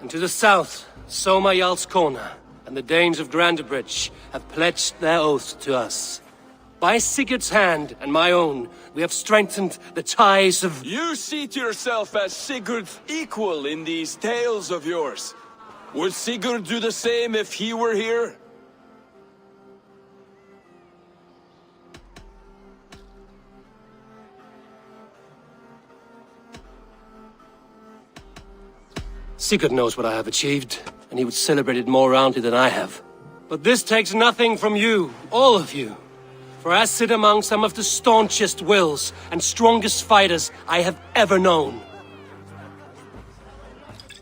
Speaker 15: And to the south, Soma Jarlskona and the Danes of Grantebridge have pledged their oath to us. By Sigurd's hand and my own, we have strengthened the ties of...
Speaker 18: You see to yourself as Sigurd's equal in these tales of yours. Would Sigurd do the same if he were here?
Speaker 15: Sigurd knows what I have achieved, and he would celebrate it more roundly than I have. But this takes nothing from you, all of you. For I sit among some of the staunchest wills and strongest fighters I have ever known.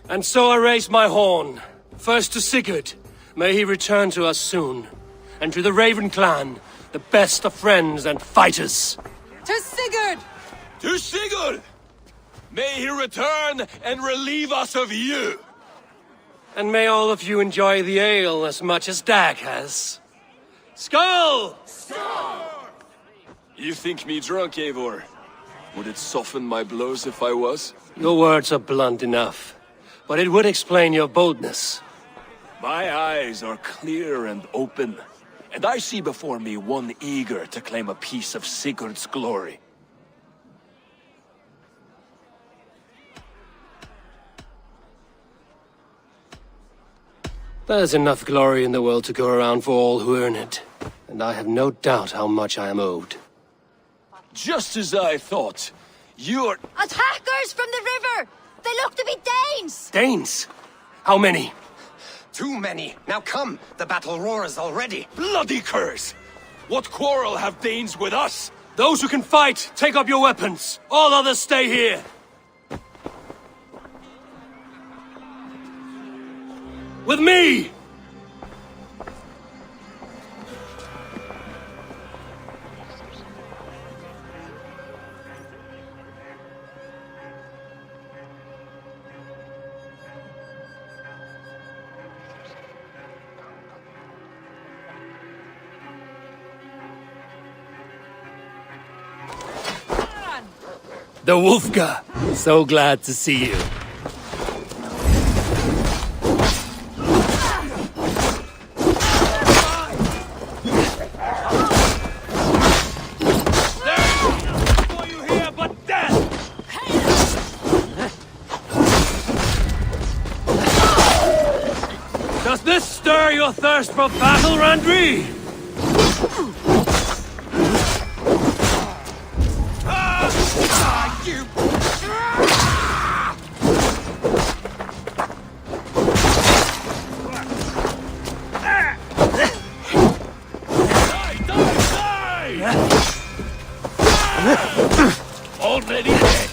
Speaker 15: And so I raise my horn, first to Sigurd, may he return to us soon, and to the Raven clan, the best of friends and fighters.
Speaker 8: To Sigurd!
Speaker 18: To Sigurd! May he return and relieve us of you!
Speaker 15: And may all of you enjoy the ale as much as Dag has. Skull!
Speaker 18: You think me drunk, Eivor? Would it soften my blows if I was?
Speaker 15: Your words are blunt enough, but it would explain your boldness.
Speaker 18: My eyes are clear and open, and I see before me one eager to claim a piece of Sigurd's glory.
Speaker 15: There's enough glory in the world to go around for all who earn it, and I have no doubt how much I am owed.
Speaker 18: Just as I thought. You're...
Speaker 7: Attackers from the river! They look to be Danes!
Speaker 15: Danes? How many?
Speaker 19: Too many. Now come, the battle roars already.
Speaker 18: Bloody curse! What quarrel have Danes with us?
Speaker 15: Those who can fight, take up your weapons. All others stay here. With me! The Wolfga! So glad to see you. Does this stir your thirst for battle, Randri?
Speaker 18: Already dead.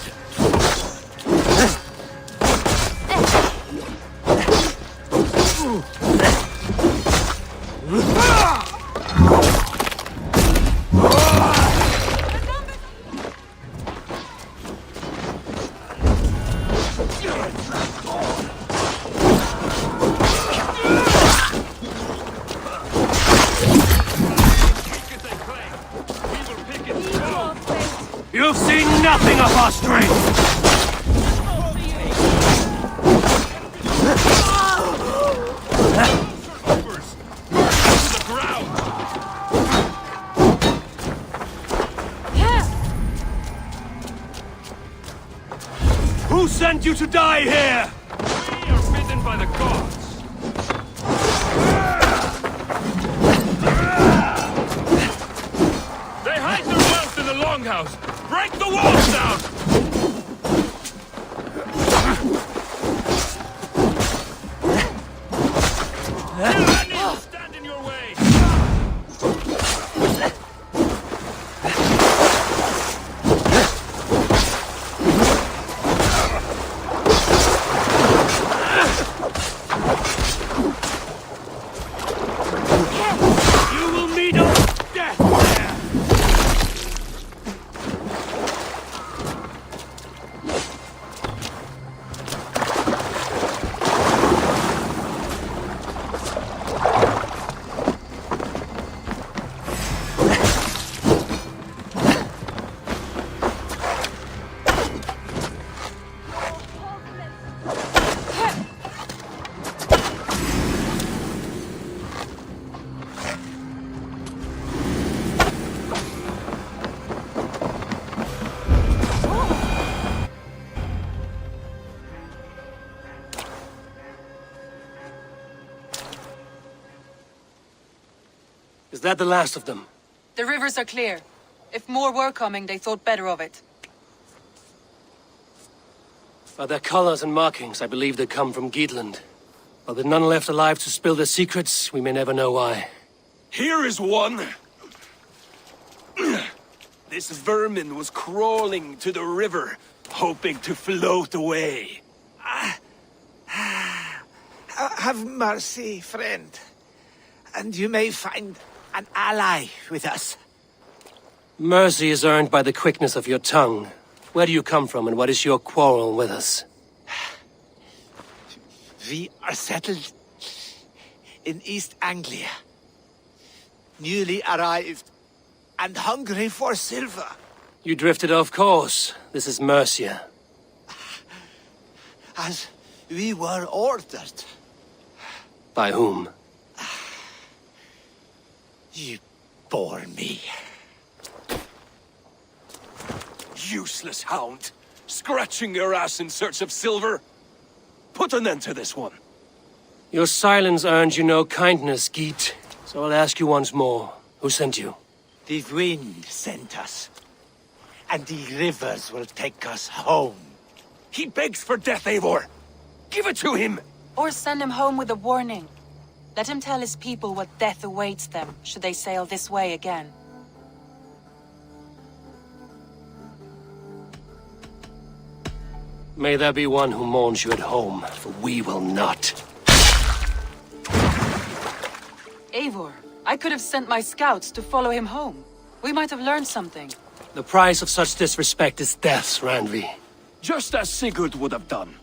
Speaker 15: You've seen nothing of our strength! Who sent you to die here?
Speaker 18: We are bidden by the gods. They hide their wealth in the longhouse. Break the walls down! Tyranny stand in your way!
Speaker 15: You will meet a death there! Is that the last of them?
Speaker 8: The rivers are clear. If more were coming, they thought better of it.
Speaker 15: By their colors and markings, I believe they come from Geatland. But with none left alive to spill their secrets, we may never know why.
Speaker 18: Here is one. This vermin was crawling to the river, hoping to float away.
Speaker 9: Have mercy, friend. And you may find an ally with us.
Speaker 15: Mercy is earned by the quickness of your tongue. Where do you come from, and what is your quarrel with us?
Speaker 9: We are settled in East Anglia. Newly arrived and hungry for silver.
Speaker 15: You drifted off course. This is Mercia.
Speaker 9: As we were ordered.
Speaker 15: By whom?
Speaker 9: You bore me.
Speaker 18: Useless hound! Scratching your ass in search of silver! Put an end to this one!
Speaker 15: Your silence earned you no kindness, Geet. So I'll ask you once more. Who sent you?
Speaker 9: The wind sent us. And the rivers will take us home.
Speaker 18: He begs for death, Eivor! Give it to him!
Speaker 8: Or send him home with a warning. Let him tell his people what death awaits them, should they sail this way again.
Speaker 15: May there be one who mourns you at home, for we will not.
Speaker 8: Eivor, I could have sent my scouts to follow him home. We might have learned something.
Speaker 15: The price of such disrespect is death, Randvi.
Speaker 18: Just as Sigurd would have done.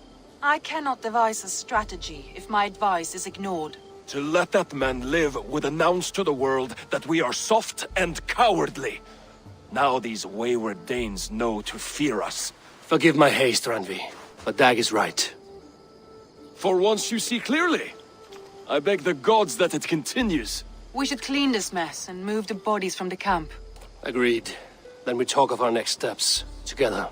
Speaker 8: I cannot devise a strategy if my advice is ignored.
Speaker 18: To let that man live would announce to the world that we are soft and cowardly. Now these wayward Danes know to fear us.
Speaker 15: Forgive my haste, Randvi, but Dag is right.
Speaker 18: For once you see clearly. I beg the gods that it continues.
Speaker 8: We should clean this mess and move the bodies from the camp.
Speaker 15: Agreed. Then we talk of our next steps, together.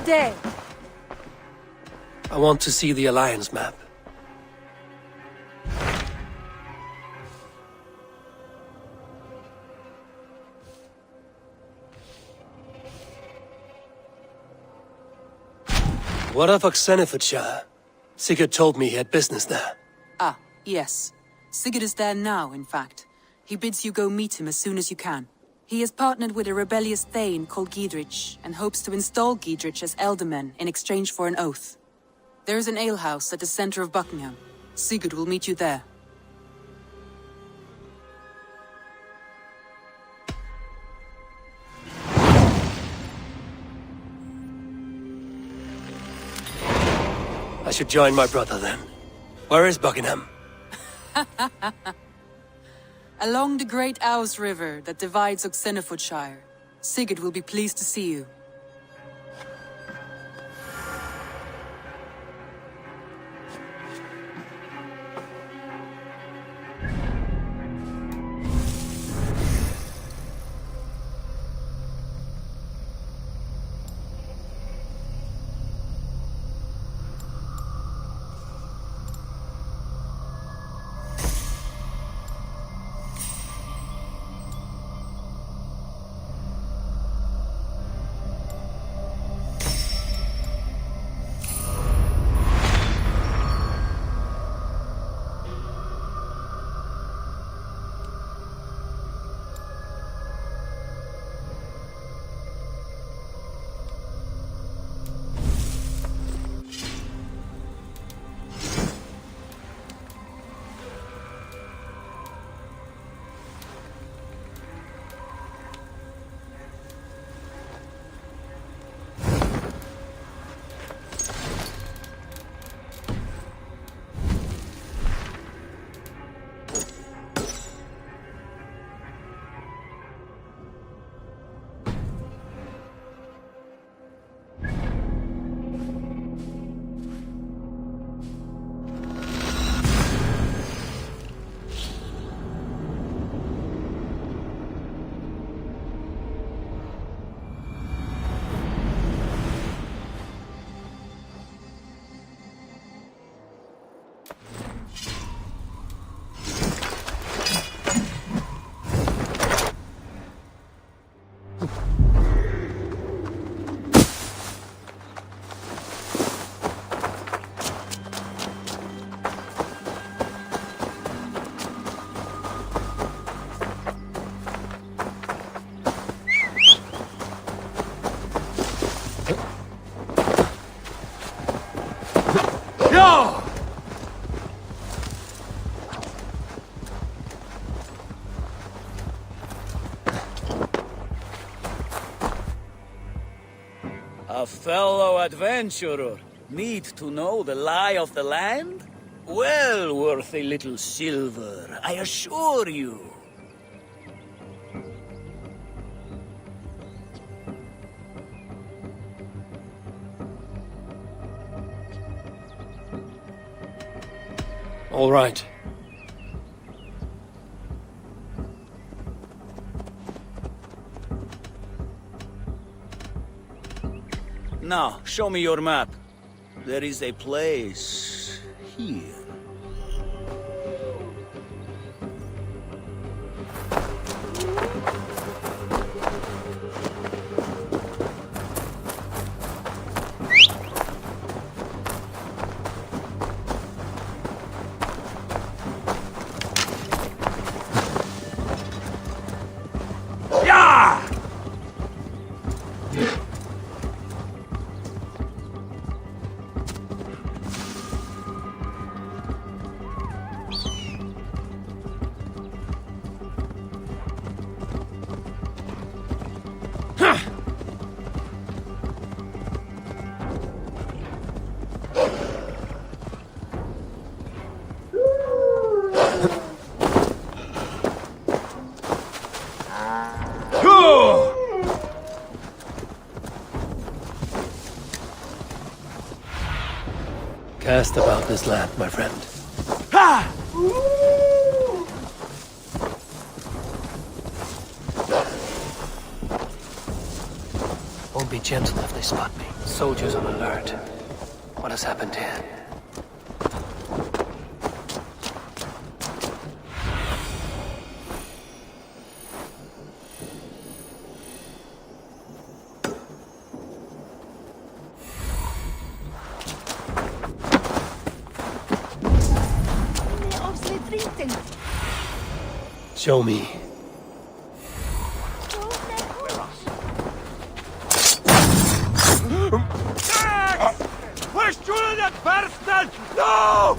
Speaker 11: day?
Speaker 15: I want to see the Alliance map. What of Oxenfordshire? Sigurd told me he had business there.
Speaker 8: Ah, yes. Sigurd is there now, in fact. He bids you go meet him as soon as you can. He has partnered with a rebellious Thane called Giedrich, and hopes to install Giedrich as Elderman in exchange for an oath. There is an alehouse at the center of Buckingham. Sigurd will meet you there.
Speaker 15: I should join my brother then. Where is Buckingham?
Speaker 8: Along the great Ouse River that divides Oxenfordshire. Sigurd will be pleased to see you.
Speaker 20: A fellow adventurer. Need to know the lie of the land? Well worth a little silver, I assure you.
Speaker 15: All right.
Speaker 20: Now, show me your map. There is a place here.
Speaker 15: Cast about this land, my friend.
Speaker 1: Won't be gentle if they spot me. Soldiers on alert. What has happened here? Show me.
Speaker 18: No!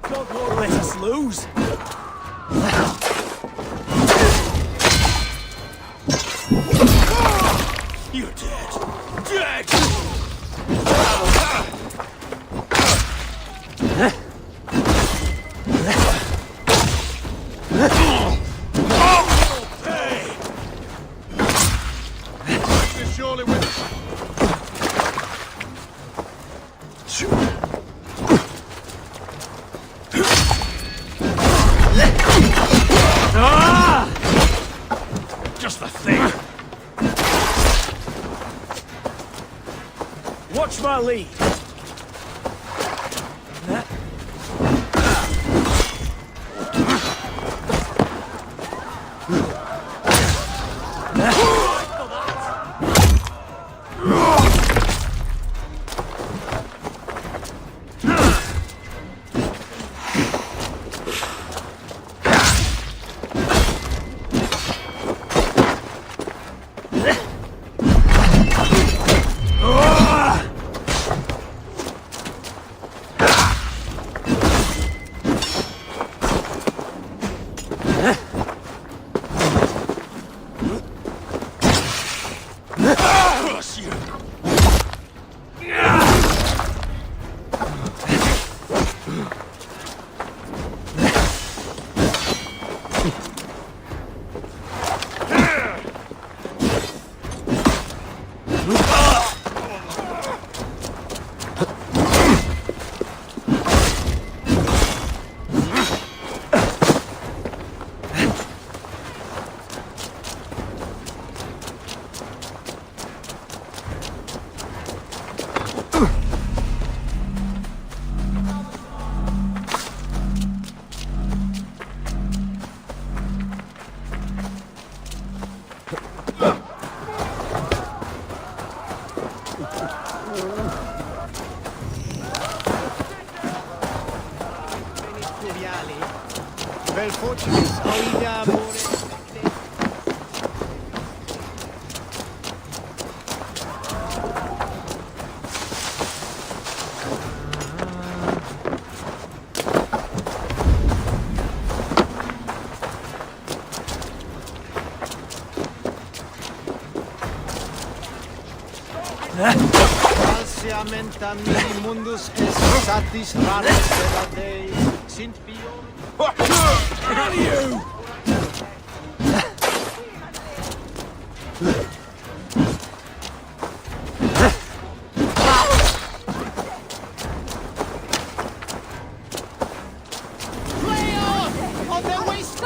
Speaker 20: God won't let us lose. You're dead. Dead!
Speaker 18: Surely with
Speaker 20: Just the thing. Watch my lead.
Speaker 5: Vel fortunis auida amore. Falsiamenta mini mundus est satis raris per Dei sint bio.
Speaker 18: How do you?
Speaker 5: On their waist!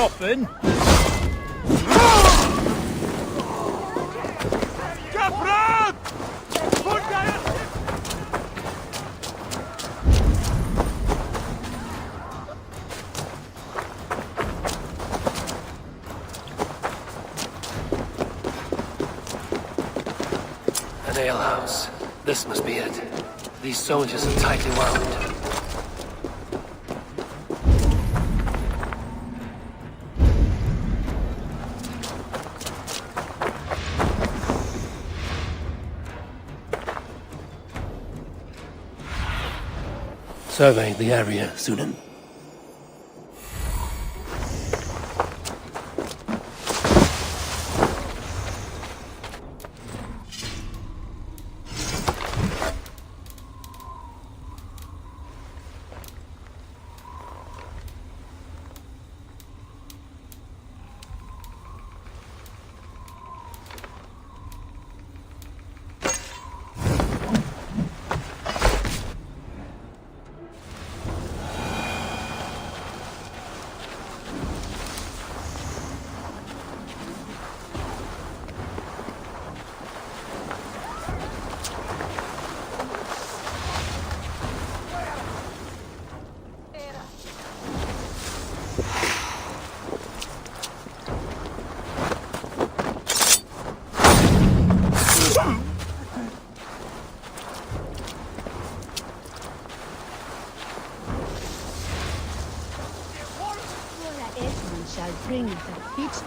Speaker 20: dropping.
Speaker 15: An alehouse. This must be it. These soldiers are tightly wound. Survey the area, Sunan.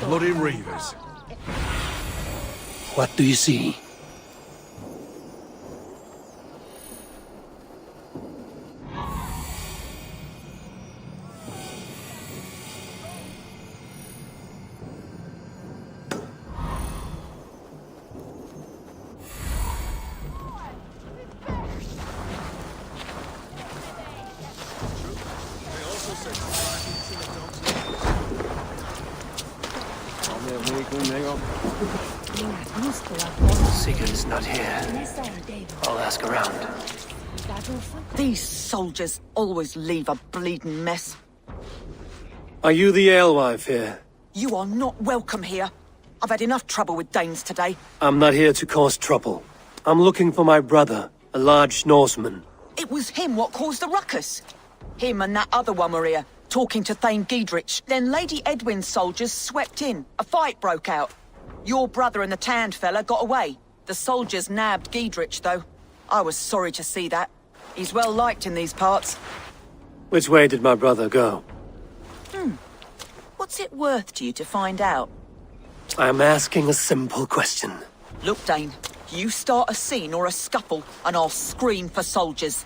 Speaker 18: Bloody reavers.
Speaker 15: What do you see? Sigurd's not here. I'll ask around.
Speaker 21: These soldiers always leave a bleeding mess.
Speaker 15: Are you the alewife here?
Speaker 21: You are not welcome here. I've had enough trouble with Danes today.
Speaker 15: I'm not here to cause trouble. I'm looking for my brother, a large Norseman.
Speaker 21: It was him what caused the ruckus. Him and that other one were here, talking to Thane Giedrich. Then Lady Edwin's soldiers swept in. A fight broke out. Your brother and the tanned fella got away. The soldiers nabbed Giedrich, though. I was sorry to see that. He's well liked in these parts.
Speaker 15: Which way did my brother go?
Speaker 21: What's it worth to you to find out?
Speaker 15: I'm asking a simple question.
Speaker 21: Look, Dane, you start a scene or a scuffle, and I'll scream for soldiers.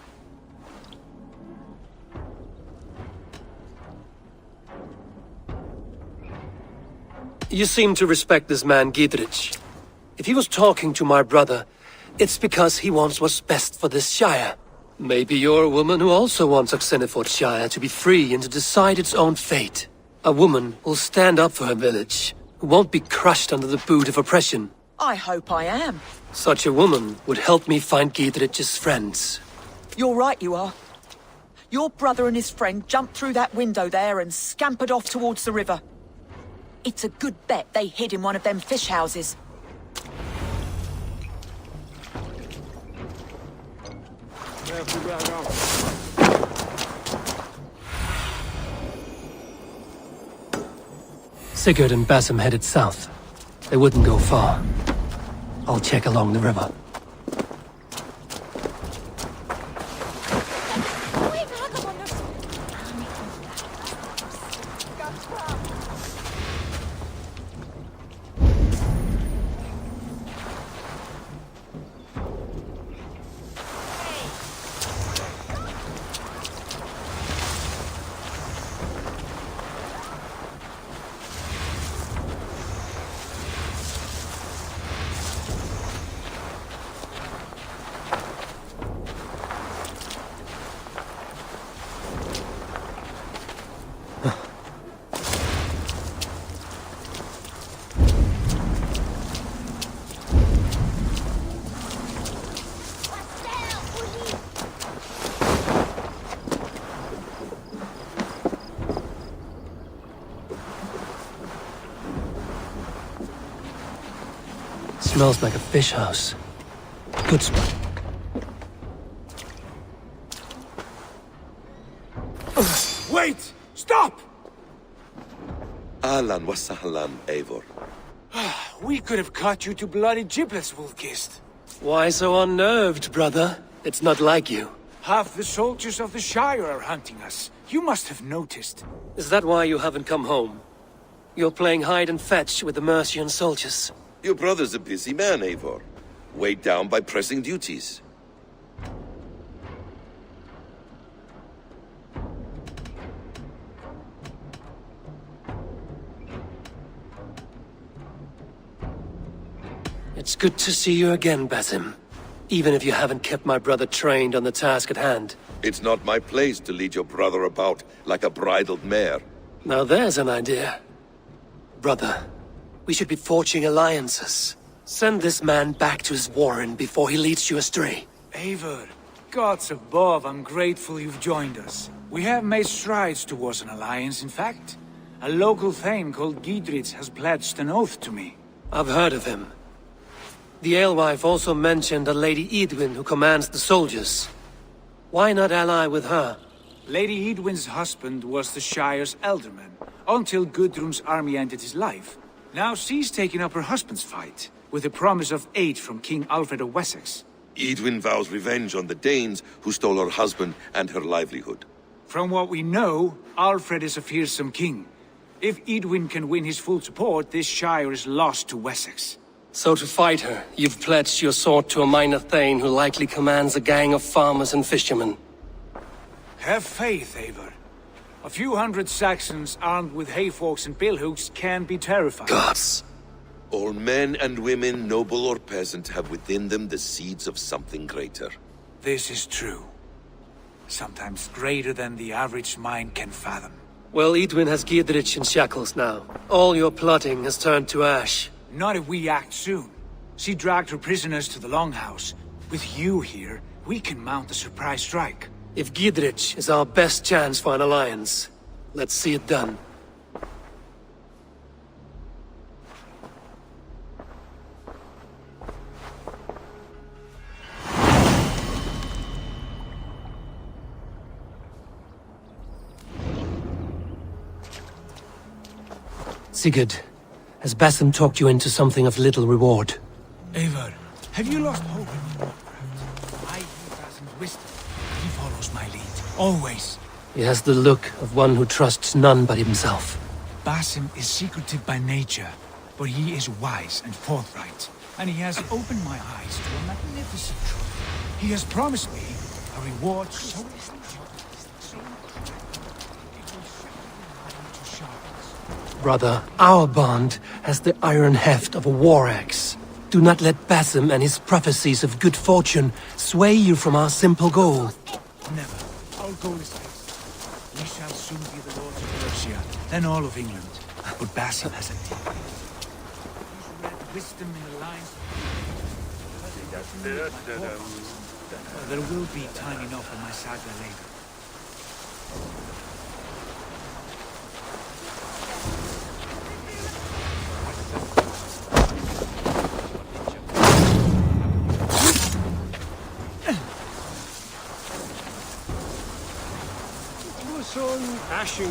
Speaker 15: You seem to respect this man, Giedrich. If he was talking to my brother, it's because he wants what's best for this Shire. Maybe you're a woman who also wants Oxenford Shire to be free and to decide its own fate. A woman who'll stand up for her village, who won't be crushed under the boot of oppression.
Speaker 21: I hope I am.
Speaker 15: Such a woman would help me find Giedrich's friends.
Speaker 21: You're right, you are. Your brother and his friend jumped through that window there and scampered off towards the river. It's a good bet they hid in one of them fish houses.
Speaker 15: Sigurd and Basim headed south. They wouldn't go far. I'll check along the river.
Speaker 1: smells like a fish house. Good spot.
Speaker 18: Wait! Stop!
Speaker 4: Ahlan wa sahlan, Eivor.
Speaker 18: We could have cut you to bloody giblets, Wolfkist.
Speaker 1: Why so unnerved, brother? It's not like you.
Speaker 18: Half the soldiers of the Shire are hunting us. You must have noticed.
Speaker 1: Is that why you haven't come home? You're playing hide and fetch with the Mercian soldiers.
Speaker 4: Your brother's a busy man, Eivor. Weighed down by pressing duties.
Speaker 1: It's good to see you again, Basim. Even if you haven't kept my brother trained on the task at hand.
Speaker 4: It's not my place to lead your brother about like a bridled mare.
Speaker 1: Now there's an idea. Brother, we should be forging alliances. Send this man back to his warren before he leads you astray.
Speaker 18: Eivor, gods above, I'm grateful you've joined us. We have made strides towards an alliance, in fact. A local thane called Gidrich has pledged an oath to me.
Speaker 1: I've heard of him. The alewife also mentioned a Lady Edwin who commands the soldiers. Why not ally with her?
Speaker 18: Lady Edwin's husband was the Shire's elderman, until Gudrun's army ended his life. Now she's taking up her husband's fight, with the promise of aid from King Alfred of Wessex.
Speaker 4: Edwin vows revenge on the Danes who stole her husband and her livelihood.
Speaker 18: From what we know, Alfred is a fearsome king. If Edwin can win his full support, this Shire is lost to Wessex.
Speaker 1: So to fight her, you've pledged your sword to a minor thane who likely commands a gang of farmers and fishermen.
Speaker 18: Have faith, Eivor. A few hundred Saxons armed with hayforks and billhooks can be terrifying.
Speaker 1: Gods!
Speaker 4: All men and women, noble or peasant, have within them the seeds of something greater.
Speaker 18: This is true. Sometimes greater than the average mind can fathom.
Speaker 1: Well, Edwin has Gidrich in shackles now. All your plotting has turned to ash.
Speaker 18: Not if we act soon. She dragged her prisoners to the Longhouse. With you here, we can mount a surprise strike.
Speaker 1: If Gidrich is our best chance for an alliance, let's see it done. Sigurd, has Basim talked you into something of little reward?
Speaker 18: Eivor, have you lost hope in Warcraft? I hear Basim's wisdom. He follows my lead, always.
Speaker 1: He has the look of one who trusts none but himself.
Speaker 18: Basim is secretive by nature, but he is wise and forthright. And he has opened my eyes to a magnificent truth. He has promised me a reward so
Speaker 1: Brother, our bond has the iron heft of a war axe. Do not let Basim and his prophecies of good fortune sway you from our simple goal.
Speaker 18: Never. Our goal is fixed. We shall soon be the lords of Mercia, then all of England. But Basim has a deep. He's read wisdom in the lines. There will be time enough in my saga later.
Speaker 15: Ashing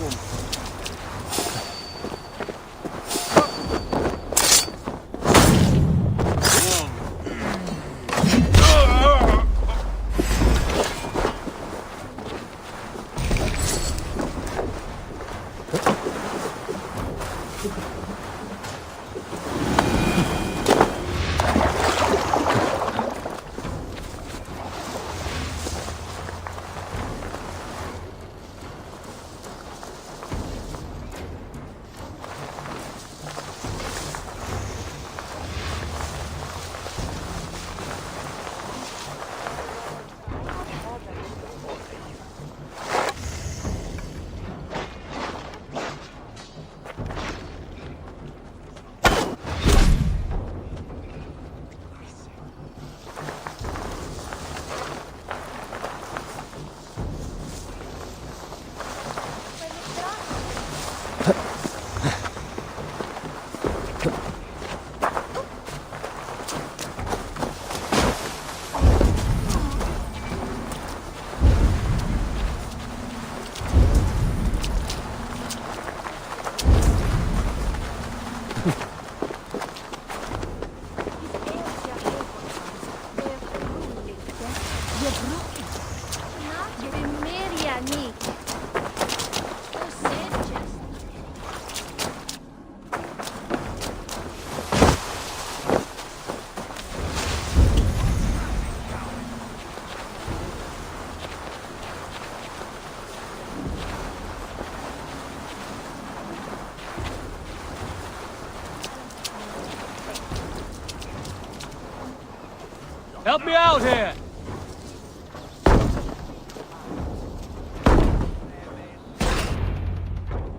Speaker 20: Help me out here!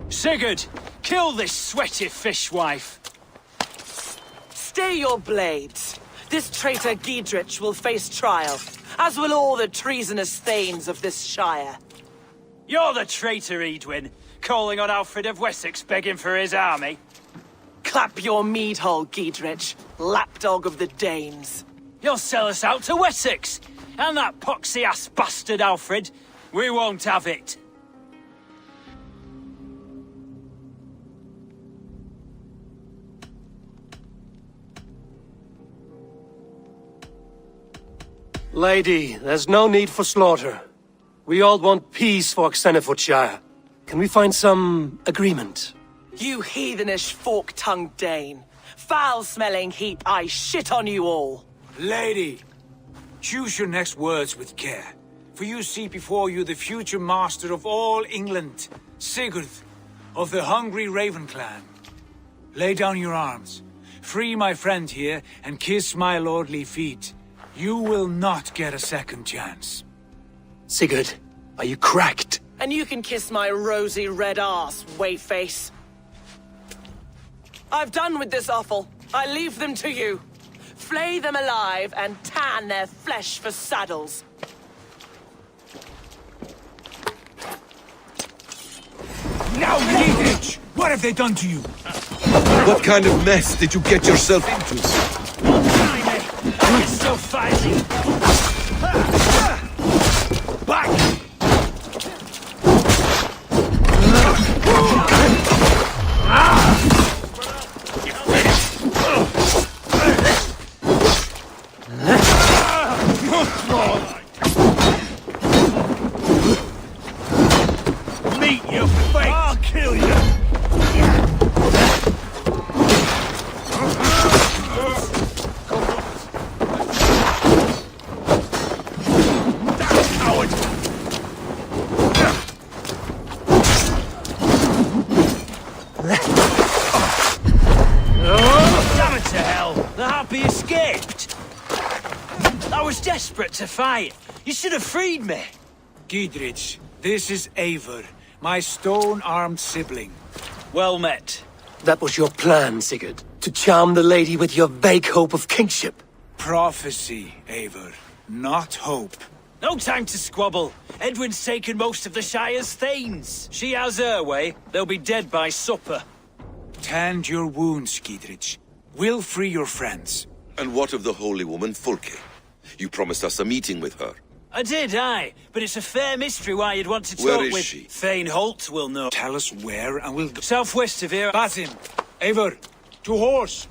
Speaker 20: Sigurd, kill this sweaty fishwife.
Speaker 12: Stay your blades. This traitor Giedrich will face trial, as will all the treasonous thanes of this shire.
Speaker 20: You're the traitor, Edwin, calling on Alfred of Wessex begging for his army.
Speaker 12: Clap your mead hole, Giedrich, lapdog of the Danes.
Speaker 20: You'll sell us out to Wessex, and that poxy-ass bastard Alfred. We won't have it.
Speaker 15: Lady, there's no need for slaughter. We all want peace for Xenefootshire. Can we find some agreement?
Speaker 12: You heathenish fork-tongued Dane. Foul-smelling heap, I shit on you all.
Speaker 18: Lady, choose your next words with care. For you see before you the future master of all England, Sigurd, of the hungry Raven clan. Lay down your arms. Free my friend here, and kiss my lordly feet. You will not get a second chance.
Speaker 15: Sigurd, are you cracked?
Speaker 12: And you can kiss my rosy red ass, wayface. I've done with this offal. I leave them to you. Flay them alive and tan their flesh for saddles.
Speaker 18: Now, Giedrich! What have they done to you?
Speaker 4: What kind of mess did you get yourself into?
Speaker 20: You're still fighting! Back! Meet your fate! I'll kill you! Desperate to fight. You should have freed me.
Speaker 18: Giedrich, this is Eivor, my stone-armed sibling.
Speaker 20: Well met.
Speaker 15: That was your plan, Sigurd. To charm the lady with your vague hope of kingship.
Speaker 18: Prophecy, Eivor, not hope.
Speaker 20: No time to squabble. Edwin's taken most of the Shire's thanes. She has her way. They'll be dead by supper.
Speaker 18: Tend your wounds, Giedrich. We'll free your friends.
Speaker 4: And what of the holy woman Fulke? You promised us a meeting with her.
Speaker 20: I did, aye. But it's a fair mystery why you'd want to talk
Speaker 4: Where is
Speaker 20: with...
Speaker 4: she?
Speaker 20: Thane Holt will know.
Speaker 18: Tell us where and we'll go.
Speaker 20: Southwest of here.
Speaker 18: Basim, Eivor, to horse!